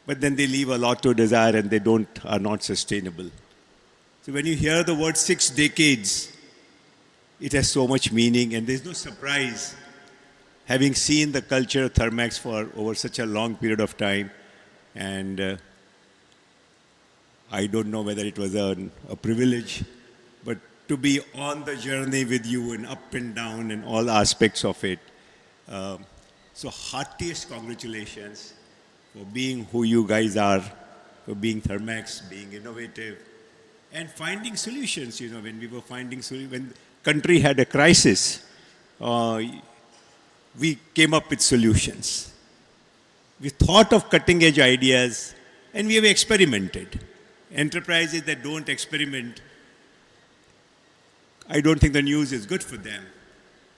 but then they leave a lot to desire and they are not sustainable. So So when you hear the word 6 decades, it has so much meaning, and there's no surprise having seen the culture of Thermax for over such a long period of time. And I don't know whether it was a privilege, but to be on the journey with you and up and down and all aspects of it. So heartiest congratulations for being who you guys are, for being Thermax, being innovative, and finding solutions. You know, when we were finding solutions, when country had a crisis, we came up with solutions. We thought of cutting edge ideas, and we have experimented. Enterprises that don't experiment, I don't think the news is good for them.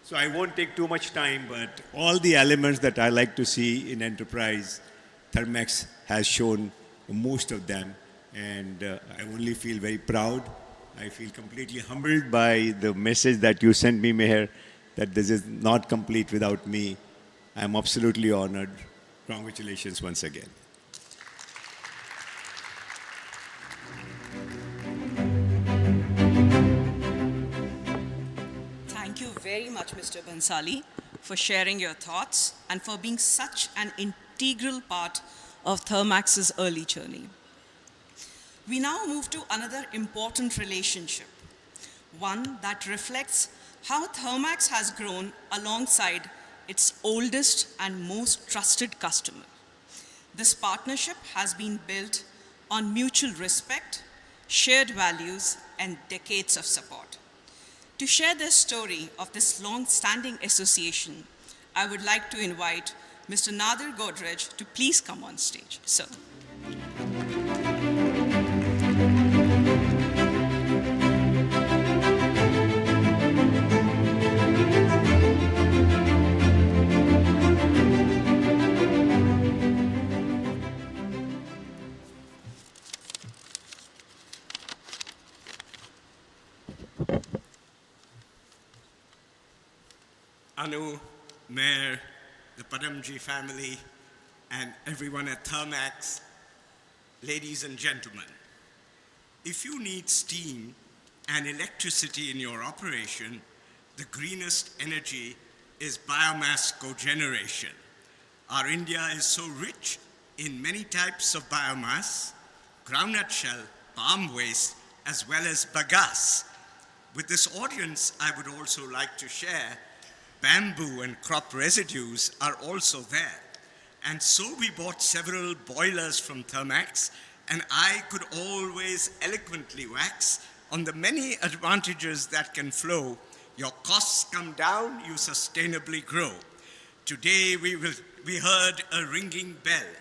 So I won't take too much time, but all the elements that I like to see in enterprise, Thermax has shown most of them. And I only feel very proud. I feel completely humbled by the message that you sent me, Meher, that this is not complete without me. I'm absolutely honored. Congratulations once again. Thank you very much, Mr. Bansali, for sharing your thoughts and for being such an integral part of Thermax's early journey. We now move to another important relationship, one that reflects how Thermax has grown alongside its oldest and most trusted customer. This partnership has been built on mutual respect, shared values, and decades of support. To share the story of this long-standing association, I would like to invite Mr. Nadir Godrej to please come on stage. Sir. Anu, Mayor, the Padamji family, and everyone at Thermax, ladies and gentlemen. If you need steam and electricity in your operation, the greenest energy is biomass cogeneration. Our India is so rich in many types of biomass, groundnut shell, palm waste, as well as bagasse. With this audience, I would also like to share bamboo and crop residues are also there. And so we bought several boilers from Thermax, and I could always eloquently wax on the many advantages that can flow. Your costs come down, you sustainably grow. Today we heard a ringing bell,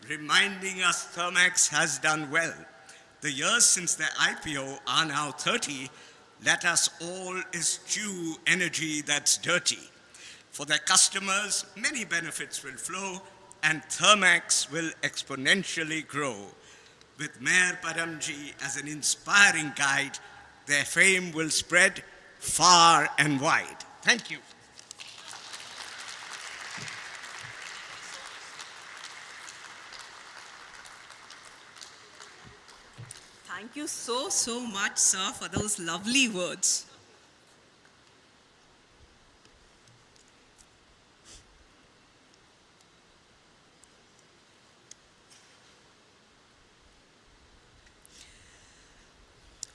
reminding us Thermax has done well. The years since their IPO are now 30. Let us all eschew energy that's dirty. For their customers, many benefits will flow, and Thermax will exponentially grow. With Mayor Padamji as an inspiring guide, their fame will spread far and wide. Thank you. Thank you so much, sir, for those lovely words.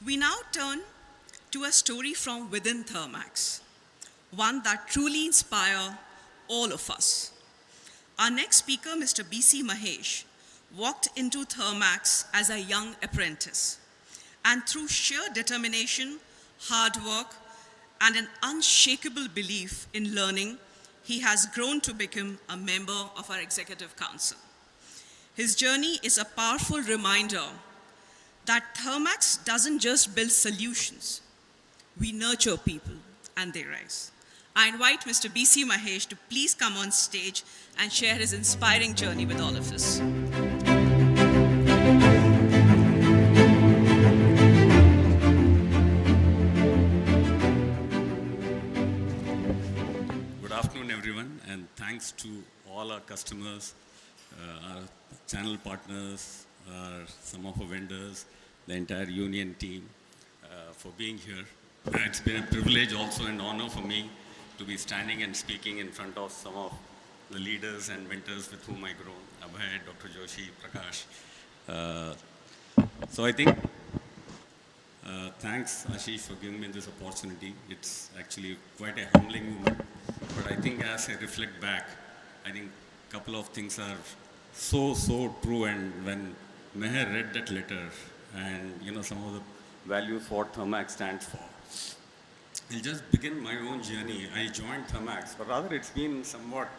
We now turn to a story from within Thermax, one that truly inspires all of us. Our next speaker, Mr. B.C. Mahesh, walked into Thermax as a young apprentice, and through sheer determination, hard work, and an unshakable belief in learning, he has grown to become a member of our Executive Council. His journey is a powerful reminder that Thermax doesn't just build solutions, we nurture people and they rise. I invite Mr. B.C. Mahesh to please come on stage and share his inspiring journey with all of us. Good afternoon, everyone, and thanks to all our customers, our channel partners, some of our vendors, the entire union team. for being here. It's been a privilege also and honor for me to be standing and speaking in front of some of the leaders and mentors with whom I grown, Abhay, Dr. Joshi, Prakash. So I think, thanks Ashish for giving me this opportunity. It's actually quite a humbling moment. But I think as I reflect back, I think a couple of things are so true. And when Meher read that letter and, some of the values what Thermax stands for, I'll just begin my own journey. I joined Thermax, but rather it's been somewhat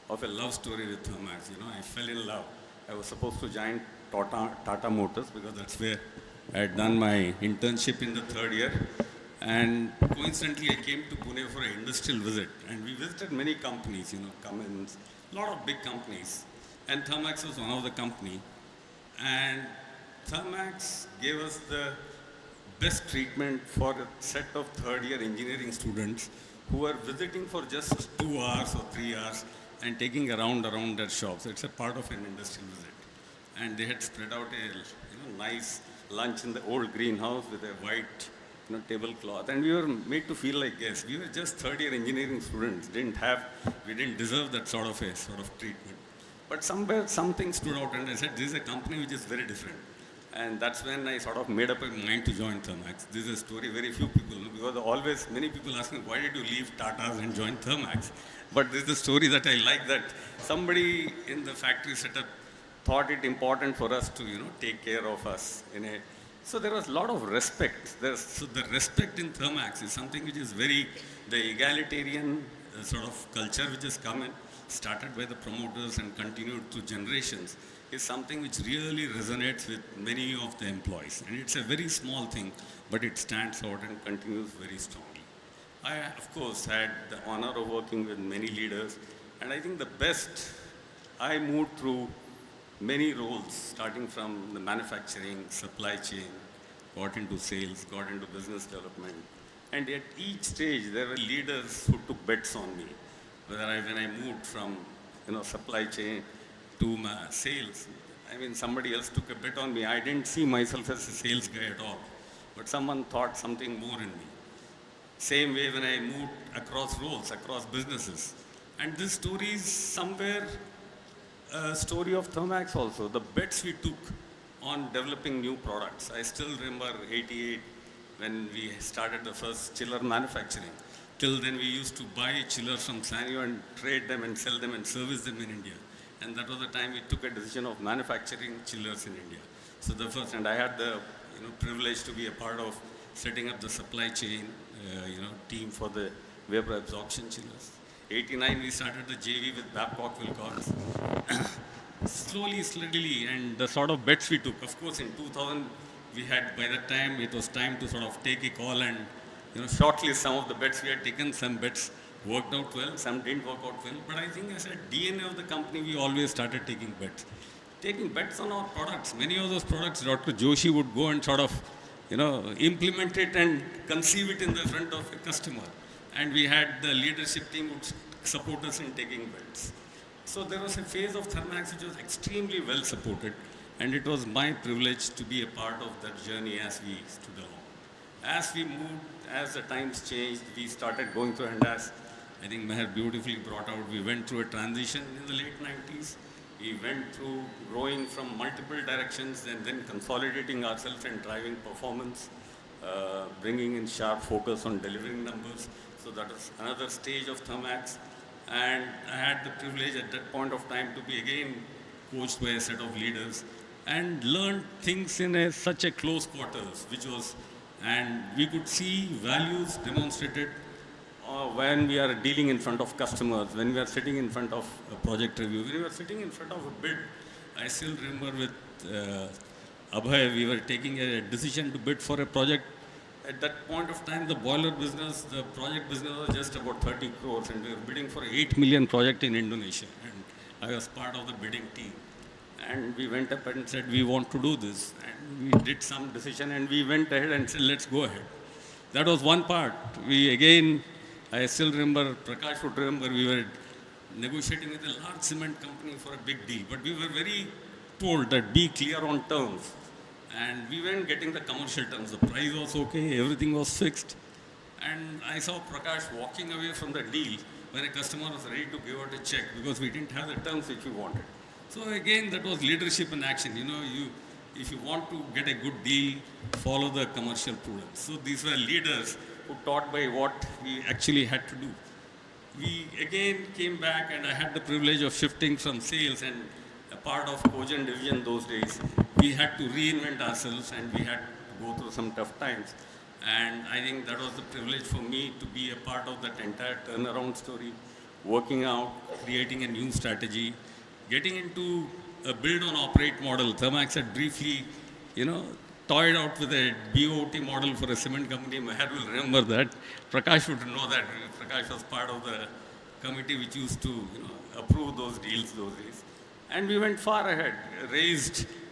of a love story with Thermax. I fell in love. I was supposed to join Tata Motors because that's where I had done my internship in the third year. And coincidentally, I came to Pune for an industrial visit. And we visited many companies, Cummins, a lot of big companies. And Thermax was one of the company. And Thermax gave us the best treatment for a set of third-year engineering students who were visiting for just 2 hours or 3 hours and taking around their shops. It's a part of an industrial visit. And they had spread out a nice lunch in the old greenhouse with a white tablecloth. And we were made to feel like guests. We were just third-year engineering students. We didn't deserve that sort of treatment. But somewhere something stood out and I said, this is a company which is very different. And that's when I sort of made up a mind to join Thermax. This is a story very few people know, because always many people ask me, why did you leave Tata's and join Thermax? But this is the story that I like, that somebody in the factory setup thought it important for us to, take care of us. So there was a lot of respect. So the respect in Thermax is something which is the egalitarian sort of culture which has come in, started by the promoters and continued through generations, is something which really resonates with many of the employees. And it's a very small thing, but it stands out and continues very strongly. I, of course, had the honor of working with many leaders, and I think the best, I moved through many roles, starting from the manufacturing, supply chain, got into sales, got into business development. And at each stage, there were leaders who took bets on me. When I moved from, supply chain to my sales, somebody else took a bet on me. I didn't see myself as a sales guy at all, but someone thought something more in me. Same way when I moved across roles, across businesses. And this story is somewhere a story of Thermax also. The bets we took on developing new products. I still remember 88 when we started the first chiller manufacturing. Till then we used to buy chillers from Sanyo and trade them and sell them and service them in India. And that was the time we took a decision of manufacturing chillers in India. So the first, and I had the privilege to be a part of setting up the supply chain team for the vapor absorption chillers. 89 we started the JV with Babcock Wilcox. Slowly, steadily, and the sort of bets we took. Of course, in 2000 we had, by that time it was time to sort of take a call and shortlist some of the bets we had taken. Some bets worked out well, some didn't work out well. But I think as a DNA of the company, we always started taking bets. Taking bets on our products. Many of those products, Dr. Joshi would go and sort of, implement it and conceive it in the front of a customer. And we had the leadership team would support us in taking bets. So there was a phase of Thermax which was extremely well supported. And it was my privilege to be a part of that journey as we stood along. As we moved, as the times changed, we started going through, and as I think Meher beautifully brought out, we went through a transition in the late 90s. We went through growing from multiple directions and then consolidating ourselves and driving performance, bringing in sharp focus on delivering numbers. So that was another stage of Thermax. And I had the privilege at that point of time to be again coached by a set of leaders and learned things in such a close quarters, and we could see values demonstrated when we are dealing in front of customers, when we are sitting in front of a project review, when we were sitting in front of a bid. I still remember with Abhay, we were taking a decision to bid for a project. At that point of time, the boiler business, the project business was just about 30 crores, and we were bidding for an 8 million project in Indonesia. And I was part of the bidding team. And we went up and said, we want to do this. And we did some decision, and we went ahead and said, let's go ahead. That was one part. I still remember, Prakash would remember, we were negotiating with a large cement company for a big deal. But we were very told that be clear on terms. And we weren't getting the commercial terms. The price was okay, everything was fixed. And I saw Prakash walking away from the deal when a customer was ready to give out a check because we didn't have the terms which we wanted. So again, that was leadership in action. If you want to get a good deal, follow the commercial prudence. So these were leaders who taught by what we actually had to do. We again came back, and I had the privilege of shifting from sales and a part of Cogent division those days. We had to reinvent ourselves, and we had to go through some tough times. And I think that was the privilege for me to be a part of that entire turnaround story, working out, creating a new strategy, getting into a build on operate model. Thermax had briefly, toyed out with a BOT model for a cement company. Meher will remember that. Prakash would know that. Prakash was part of the committee which used to, approve those deals those days. And we went far ahead,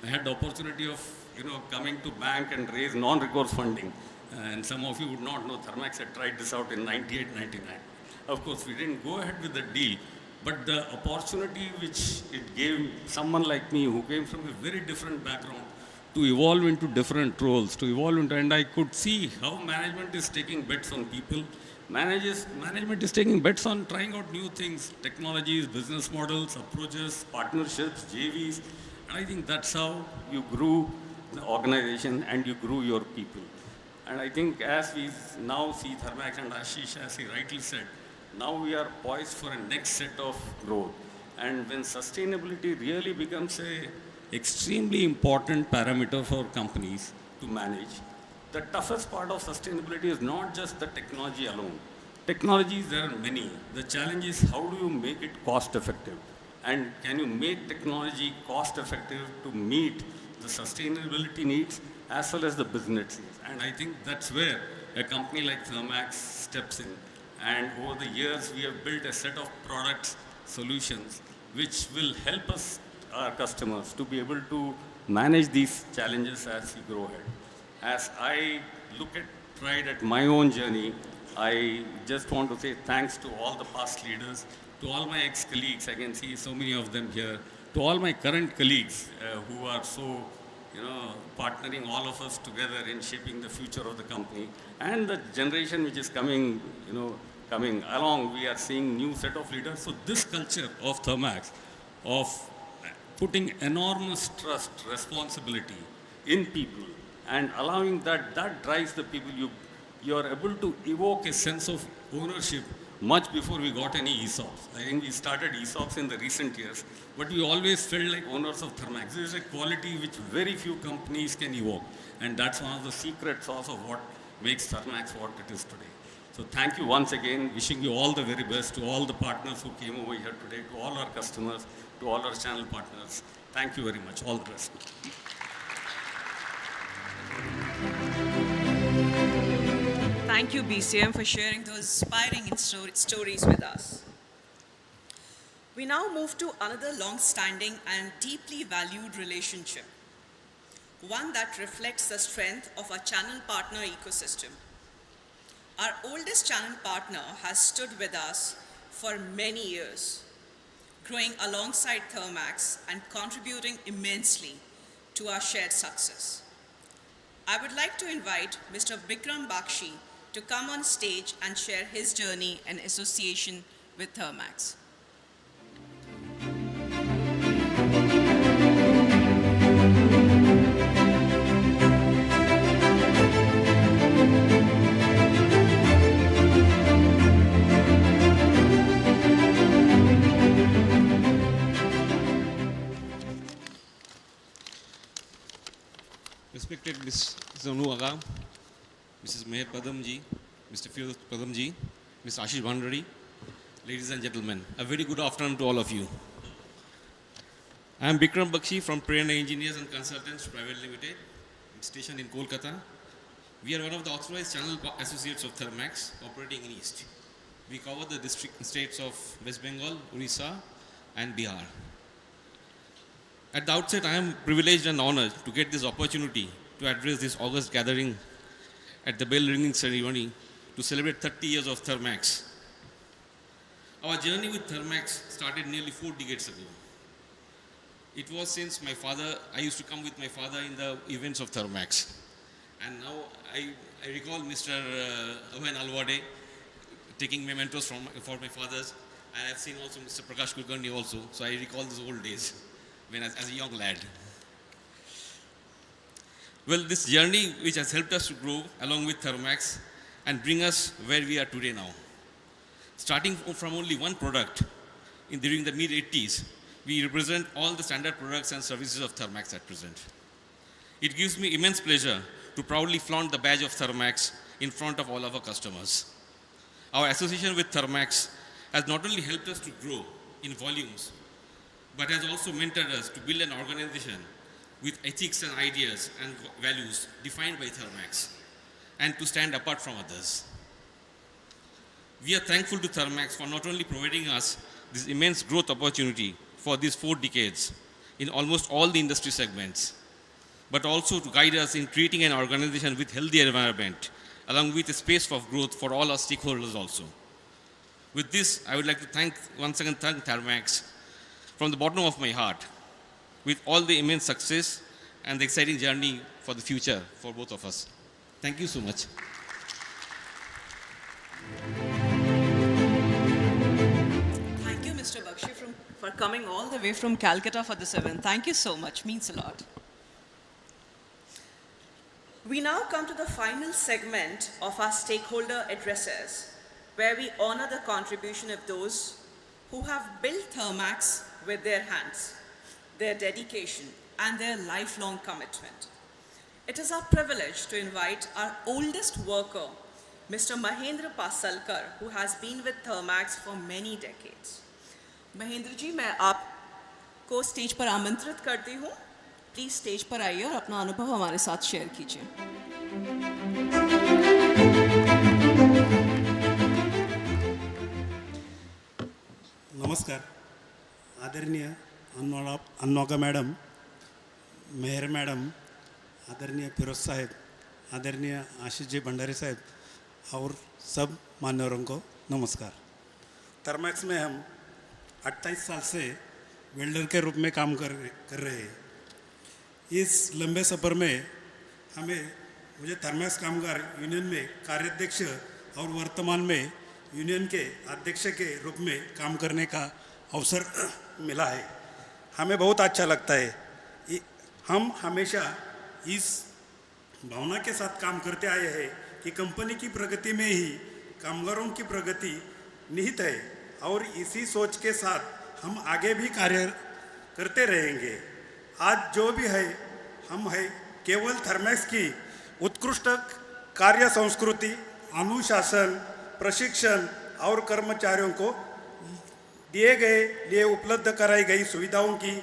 had the opportunity of, coming to bank and raise non-recourse funding. And some of you would not know, Thermax had tried this out in 98, 99. Of course, we didn't go ahead with the deal, but the opportunity which it gave someone like me who came from a very different background to evolve into different roles, and I could see how management is taking bets on people. Management is taking bets on trying out new things, technologies, business models, approaches, partnerships, JVs. And I think that's how you grew the organization and you grew your people. And I think as we now see Thermax and Ashish, as he rightly said, now we are poised for a next set of growth. And when sustainability really becomes a extremely important parameter for companies to manage, the toughest part of sustainability is not just the technology alone. Technologies, there are many. The challenge is how do you make it cost effective? And can you make technology cost effective to meet the sustainability needs as well as the business needs? And I think that's where a company like Thermax steps in. And over the years, we have built a set of products, solutions, which will help us, our customers, to be able to manage these challenges as we grow ahead. As I tried at my own journey, I just want to say thanks to all the past leaders, to all my ex-colleagues, I can see so many of them here, to all my current colleagues who are so, partnering all of us together in shaping the future of the company, and the generation which is coming along, we are seeing new set of leaders. So this culture of Thermax, of putting enormous trust, responsibility in people, and allowing that drives the people. You are able to evoke a sense of ownership much before we got any ESOPs. I think we started ESOPs in the recent years, but we always felt like owners of Thermax. This is a quality which very few companies can evoke, and that's one of the secret sauce of what makes Thermax what it is today. So thank you once again, wishing you all the very best, to all the partners who came over here today, to all our customers, to all our channel partners. Thank you very much. All the best. Thank you, BCM, for sharing those inspiring stories with us. We now move to another long-standing and deeply valued relationship, one that reflects the strength of our channel partner ecosystem. Our oldest channel partner has stood with us for many years, growing alongside Thermax and contributing immensely to our shared success. I would like to invite Mr. Bikram Bakshi to come on stage and share his journey and association with Thermax. Respected Ms. Zonu Aga, Mrs. Meher Padamji, Mr. Firoz Padamji, Mr. Ashish Bhandari, ladies and gentlemen, a very good afternoon to all of you. I am Bikram Bakshi from Prerna Engineers and Consultants Private Limited, stationed in Kolkata. We are one of the authorized channel associates of Thermax operating in East. We cover the district and states of West Bengal, Orissa, and Bihar. At the outset, I am privileged and honored to get this opportunity to address this August gathering at the bell ringing ceremony to celebrate 30 years of Thermax. Our journey with Thermax started nearly 4 decades ago. It was since my father, I used to come with my father in the events of Thermax. And now I recall Mr. Owen Alwade taking mementos for my fathers. And I've seen also Mr. Prakash Kulkarni also. So I recall those old days when as a young lad. Well, this journey which has helped us to grow along with Thermax and bring us where we are today now. Starting from only one product during the mid-80s, we represent all the standard products and services of Thermax at present. It gives me immense pleasure to proudly flaunt the badge of Thermax in front of all of our customers. Our association with Thermax has not only helped us to grow in volumes, but has also mentored us to build an organization with ethics and ideas and values defined by Thermax, and to stand apart from others. We are thankful to Thermax for not only providing us this immense growth opportunity for these 4 decades in almost all the industry segments, but also to guide us in creating an organization with healthy environment, along with a space for growth for all our stakeholders also. With this, I would like to once again thank Thermax from the bottom of my heart, with all the immense success and the exciting journey for the future for both of us. Thank you so much. Thank you, Mr. Bakshi, for coming all the way from Calcutta for this event. Thank you so much. Means a lot. We now come to the final segment of our stakeholder addresses, where we honor the contribution of those who have built Thermax with their hands, their dedication, and their lifelong commitment. It is our privilege to invite our oldest worker, Mr. Mahendra Pasalkar, who has been with Thermax for many decades. Mahendra ji, मैं आपको stage पर आमंत्रित करती हूँ. Please stage पर आइए और अपना अनुभव हमारे साथ शेयर कीजिए. नमस्कार. आदरणीय अन्नोगा मैडम, मेहर मैडम, आदरणीय फिरोज साहब, आदरणीय आशीष जी भंडारी साहब और सब मान्यवरों को नमस्कार. थर्मैक्स में हम 28 साल से वेल्डर के रूप में काम कर रहे हैं. इस लंबे सफ़र में मुझे थर्मैक्स कामगार यूनियन में कार्याध्यक्ष और वर्तमान में यूनियन के अध्यक्ष के रूप में काम करने का अवसर मिला है. हमें बहुत अच्छा लगता है. हम हमेशा इस भावना के साथ काम करते आए हैं कि कंपनी की प्रगति में ही कामगारों की प्रगति निहित है, और इसी सोच के साथ हम आगे भी कार्य करते रहेंगे. आज जो भी है, हम है केवल थर्मैक्स की उत्कृष्ट कार्य संस्कृति, अनुशासन, प्रशिक्षण और कर्मचारियों को दिए गए लिए उपलब्ध कराई गई सुविधाओं की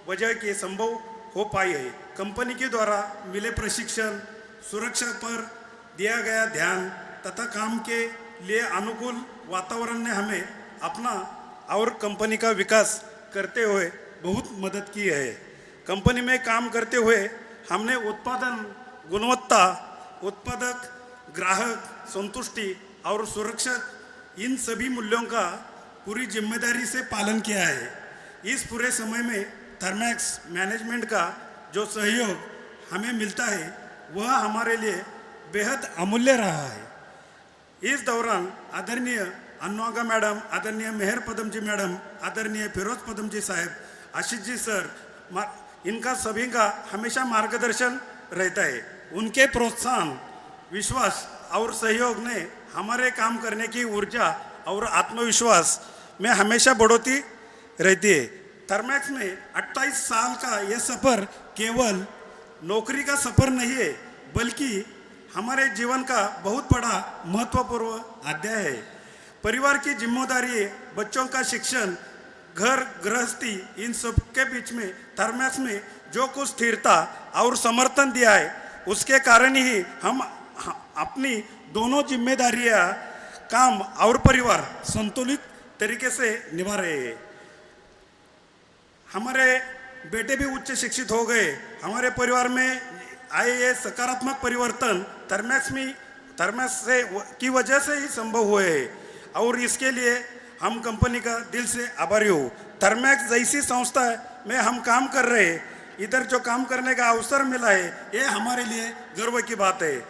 वजह के संभव हो पाई है. कंपनी के द्वारा मिले प्रशिक्षण, सुरक्षा पर दिया गया ध्यान तथा काम के लिए अनुकूल वातावरण ने हमें अपना और कंपनी का विकास करते हुए बहुत मदद की है. कंपनी में काम करते हुए हमने उत्पादन गुणवत्ता, उत्पादक, ग्राहक संतुष्टि और सुरक्षा, इन सभी मूल्यों का पूरी जिम्मेदारी से पालन किया है. इस पूरे समय में थर्मैक्स मैनेजमेंट का जो सहयोग हमें मिलता है वह हमारे लिए बेहद अमूल्य रहा है. इस दौरान आदरणीय अन्नोगा मैडम, आदरणीय मेहर पदम जी मैडम, आदरणीय फिरोज पदम जी साहब, आशीष जी सर, इनका सभी का हमेशा मार्गदर्शन रहता है. उनके प्रोत्साहन, विश्वास और सहयोग ने हमारे काम करने की ऊर्जा और आत्मविश्वास में हमेशा बढ़ोतरी रहती है. थर्मैक्स में 28 साल का यह सफ़र केवल नौकरी का सफ़र नहीं है, बल्कि हमारे जीवन का बहुत बड़ा महत्वपूर्ण अध्याय है. परिवार की जिम्मेदारी, बच्चों का शिक्षण, घर गृहस्थी, इन सब के बीच में थर्मैक्स में जो कुछ स्थिरता और समर्थन दिया है, उसके कारण ही हम अपनी दोनों जिम्मेदारियां, काम और परिवार संतुलित तरीके से निभा रहे हैं. हमारे बेटे भी उच्च शिक्षित हो गए. हमारे परिवार में आए ये सकारात्मक परिवर्तन थर्मैक्स की वजह से ही संभव हुए हैं, और इसके लिए हम कंपनी का दिल से आभारी हो. थर्मैक्स जैसी संस्था में हम काम कर रहे हैं, इधर जो काम करने का अवसर मिला है, ये हमारे लिए गर्व की बात है।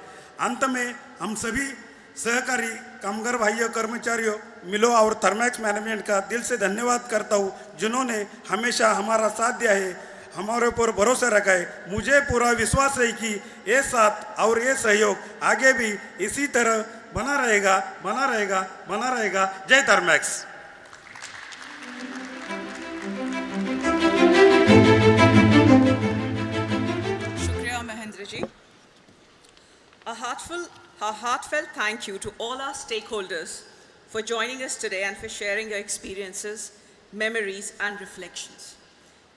अंत में हम सभी सहकारी कामगार भाइयों कर्मचारियों मिलो और थर्मैक्स मैनेजमेंट का दिल से धन्यवाद करता हूँ, जिन्होंने हमेशा हमारा साथ दिया है, हमारे ऊपर भरोसा रखा है। मुझे पूरा विश्वास है कि ये साथ और ये सहयोग आगे भी इसी तरह बना रहेगा, बना रहेगा, बना रहेगा। जय Thermax. Shukriya Mahendra ji. A heartfelt thank you to all our stakeholders for joining us today and for sharing your experiences, memories, and reflections.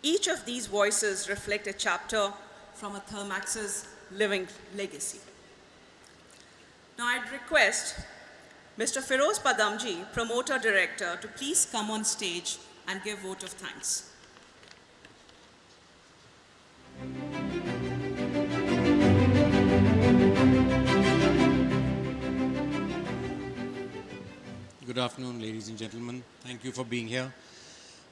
Each of these voices reflect a chapter from a Thermax's living legacy. Now I'd request Mr. Firoz Padamji, Promoter Director, to please come on stage and give vote of thanks. Good afternoon, ladies and gentlemen. Thank you for being here.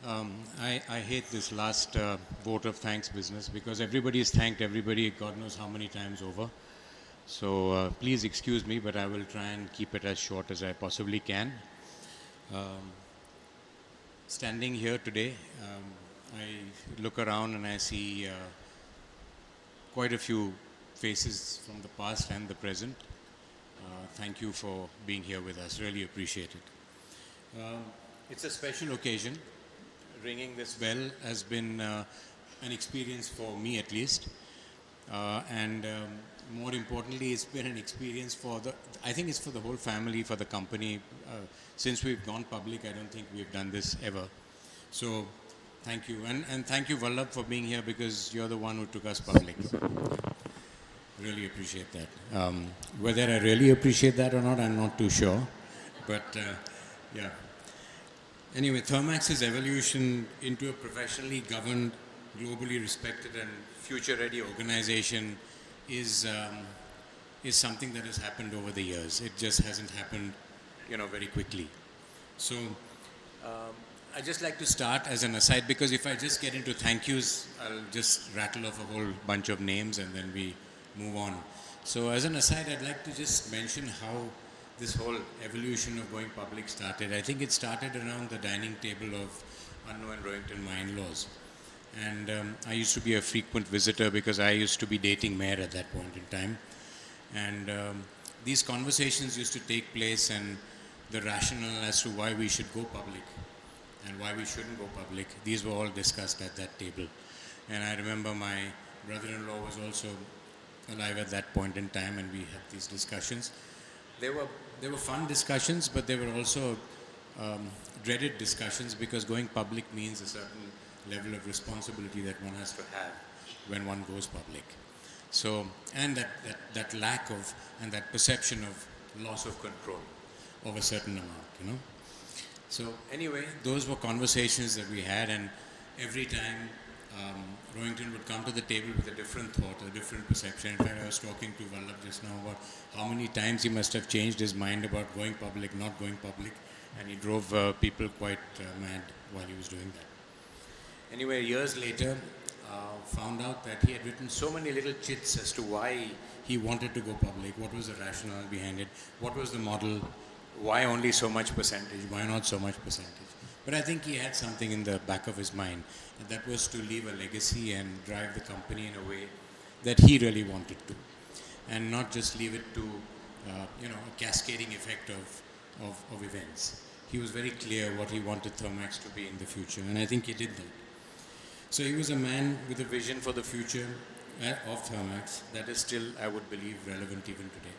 I hate this last vote of thanks business because everybody has thanked everybody, God knows how many times over. So please excuse me, but I will try and keep it as short as I possibly can. Standing here today, I look around and I see quite a few faces from the past and the present. Thank you for being here with us. Really appreciate it. It's a special occasion. Ringing this bell has been an experience for me at least. And more importantly, it's been an experience for I think it's for the whole family, for the company. Since we've gone public, I don't think we've done this ever. So thank you. And thank you, Vallabh, for being here because you're the one who took us public. Really appreciate that. Whether I really appreciate that or not, I'm not too sure. But yeah. Anyway, Thermax's evolution into a professionally governed, globally respected and future-ready organization is something that has happened over the years. It just hasn't happened, very quickly. So I'd just like to start as an aside because if I just get into thank yous, I'll just rattle off a whole bunch of names and then we move on. So as an aside, I'd like to just mention how this whole evolution of going public started. I think it started around the dining table of Annu and Rohington, my in-laws. And I used to be a frequent visitor because I used to be dating Mayor at that point in time. And these conversations used to take place and the rationale as to why we should go public and why we shouldn't go public, these were all discussed at that table. And I remember my brother-in-law was also alive at that point in time and we had these discussions. They were fun discussions, but they were also dreaded discussions because going public means a certain level of responsibility that one has to have when one goes public. So, and that lack of, and that perception of loss of control of a certain amount, So anyway, those were conversations that we had, and every time Rohington would come to the table with a different thought, a different perception. In fact, I was talking to Vallabh just now about how many times he must have changed his mind about going public, not going public, and he drove people quite mad while he was doing that. Anyway, years later, found out that he had written so many little chits as to why he wanted to go public, what was the rationale behind it, what was the model, why only so much percentage, why not so much percentage. But I think he had something in the back of his mind, and that was to leave a legacy and drive the company in a way that he really wanted to, and not just leave it to a cascading effect of events. He was very clear what he wanted Thermax to be in the future, and I think he did that. So he was a man with a vision for the future of Thermax that is still, I would believe, relevant even today.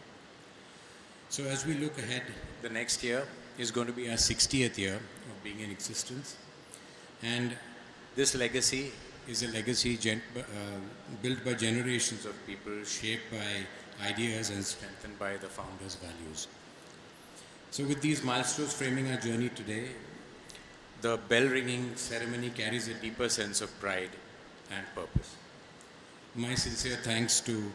So as we look ahead, the next year is going to be our 60th year of being in existence. And this legacy is a legacy built by generations of people, shaped by ideas and strengthened by the founders' values. So with these milestones framing our journey today, the bell-ringing ceremony carries a deeper sense of pride and purpose. My sincere thanks to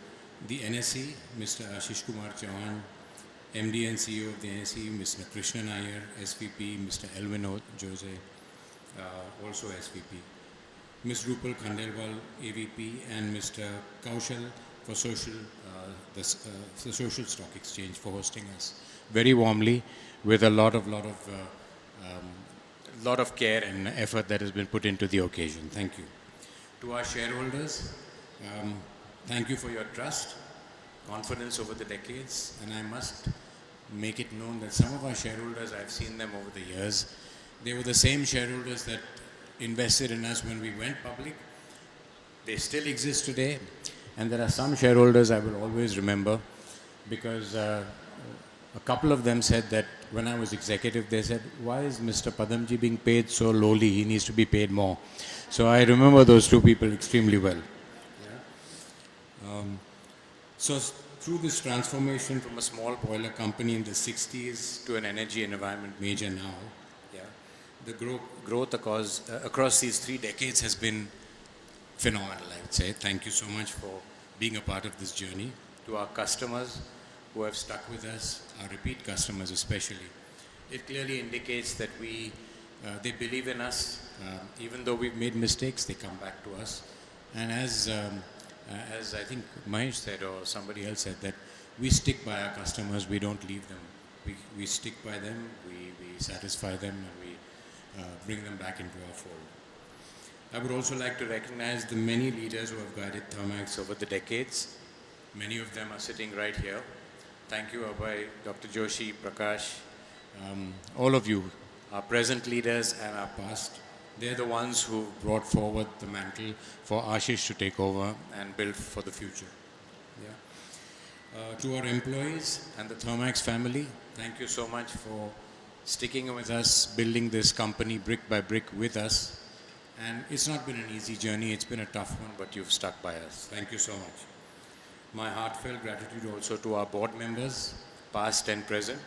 the NSE, Mr. Ashish Kumar Chauhan, MD and CEO of the NSE, Mr. Krishnan Iyer, SVP, Mr. Elvin Jose, also SVP. Ms. Rupal Khandelwal, AVP, and Mr. Kaushal for the Social Stock Exchange for hosting us very warmly with a lot of care and effort that has been put into the occasion. Thank you. To our shareholders, thank you for your trust, confidence over the decades, and I must make it known that some of our shareholders, I've seen them over the years, they were the same shareholders that invested in us when we went public. They still exist today, and there are some shareholders I will always remember because a couple of them said that when I was executive, they said, why is Mr. Padamji being paid so lowly? He needs to be paid more. So I remember those two people extremely well. So through this transformation from a small boiler company in the 60s to an energy and environment major now, the growth across these 3 decades has been phenomenal, I would say. Thank you so much for being a part of this journey. To our customers who have stuck with us, our repeat customers especially, it clearly indicates that they believe in us. Even though we've made mistakes, they come back to us. And as I think Mahesh said or somebody else said, that we stick by our customers, we don't leave them. We stick by them, we satisfy them, and we bring them back into our fold. I would also like to recognize the many leaders who have guided Thermax over the decades. Many of them are sitting right here. Thank you, Abhay, Dr. Joshi, Prakash, all of you, our present leaders and our past. They're the ones who brought forward the mantle for Ashish to take over and build for the future. To our employees and the Thermax family, thank you so much for sticking with us, building this company brick by brick with us. And it's not been an easy journey, it's been a tough one, but you've stuck by us. Thank you so much. My heartfelt gratitude also to our board members, past and present.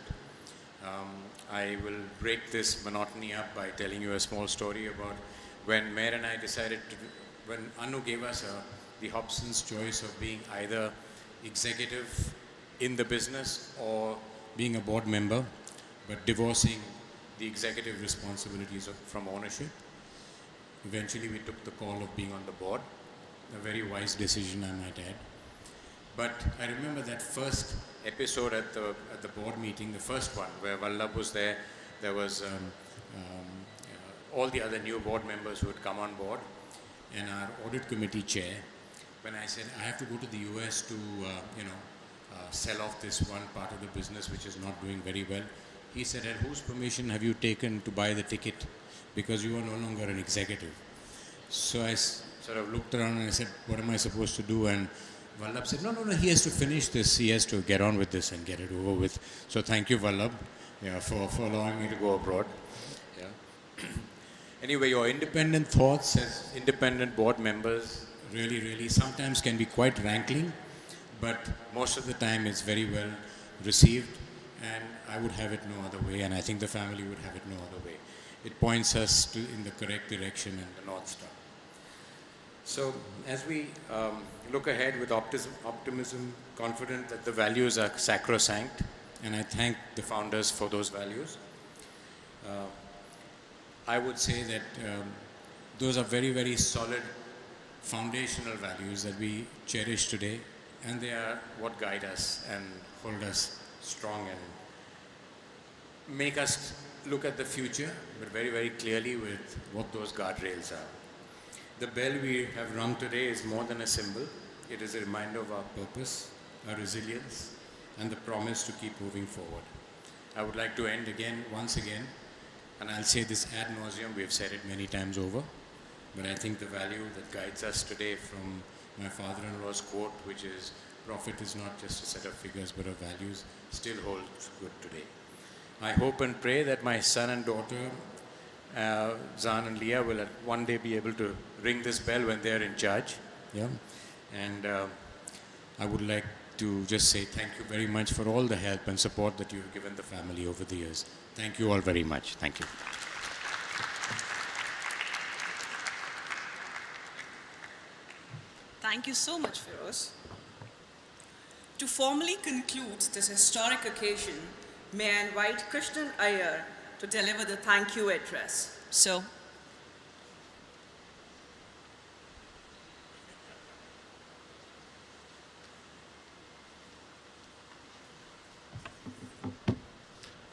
I will break this monotony up by telling you a small story about when Mayor and I decided when Anu gave us the Hobson's choice of being either executive in the business or being a board member, but divorcing the executive responsibilities from ownership. Eventually we took the call of being on the board, a very wise decision I might add. But I remember that first episode at the board meeting, the first one, where Vallabh was there. There was all the other new board members who had come on board, and our audit committee chair. When I said I have to go to the US to sell off this one part of the business which is not doing very well, he said, "And whose permission have you taken to buy the ticket? Because you are no longer an executive." So I sort of looked around and I said, "What am I supposed to do?" And Vallabh said, no, he has to finish this. He has to get on with this and get it over with. So thank you, Vallabh, for allowing me to go abroad. Anyway, your independent thoughts as independent board members really sometimes can be quite rankling, but most of the time it's very well received, and I would have it no other way, and I think the family would have it no other way. It points us in the correct direction and the North Star. So as we look ahead with optimism, confident that the values are sacrosanct, and I thank the founders for those values, I would say that those are very solid foundational values that we cherish today, and they are what guide us and hold us strong and make us look at the future, but very clearly with what those guardrails are. The bell we have rung today is more than a symbol. It is a reminder of our purpose, our resilience, and the promise to keep moving forward. I would like to end once again, and I'll say this ad nauseum, we've said it many times over, but I think the value that guides us today from my father-in-law's quote, which is, "Profit is not just a set of figures, but of values," still holds good today. I hope and pray that my son and daughter, Zan and Leah, will one day be able to ring this bell when they're in charge. And I would like to just say thank you very much for all the help and support that you've given the family over the years. Thank you all very much. Thank you. Thank you so much, Feroz. To formally conclude this historic occasion, may I invite Krishnan Iyer to deliver the thank you address. So,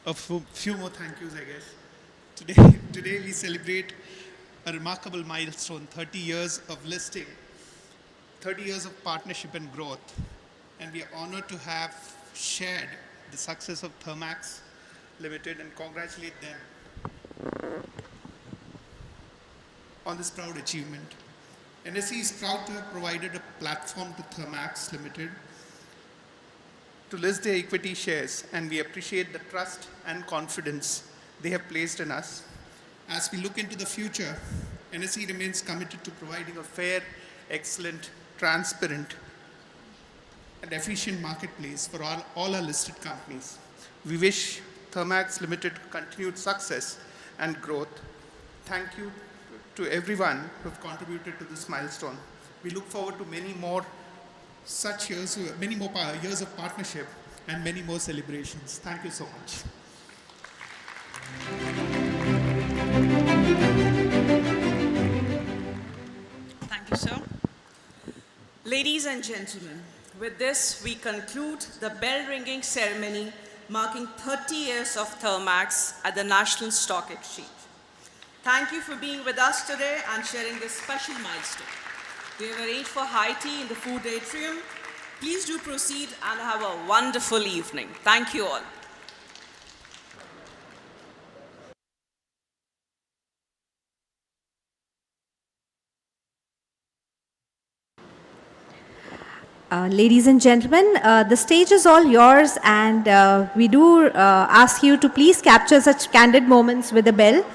a few more thank yous, I guess. Today we celebrate a remarkable milestone, 30 years of listing, 30 years of partnership and growth. And we are honored to have shared the success of Thermax Limited and congratulate them on this proud achievement. NSE is proud to have provided a platform to Thermax Limited to list their equity shares, and we appreciate the trust and confidence they have placed in us. As we look into the future, NSE remains committed to providing a fair, excellent, transparent, and efficient marketplace for all our listed companies. We wish Thermax Limited continued success and growth. Thank you to everyone who have contributed to this milestone. We look forward to many more such years, many more years of partnership and many more celebrations. Thank you so much. Thank you, sir. Ladies and gentlemen, with this, we conclude the bell-ringing ceremony marking 30 years of Thermax at the National Stock Exchange. Thank you for being with us today and sharing this special milestone. We have arranged for high tea in the food atrium. Please do proceed and have a wonderful evening. Thank you all. Ladies and gentlemen, the stage is all yours, and we do ask you to please capture such candid moments with a bell.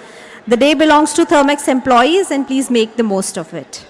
The day belongs to Thermax employees, and please make the most of it.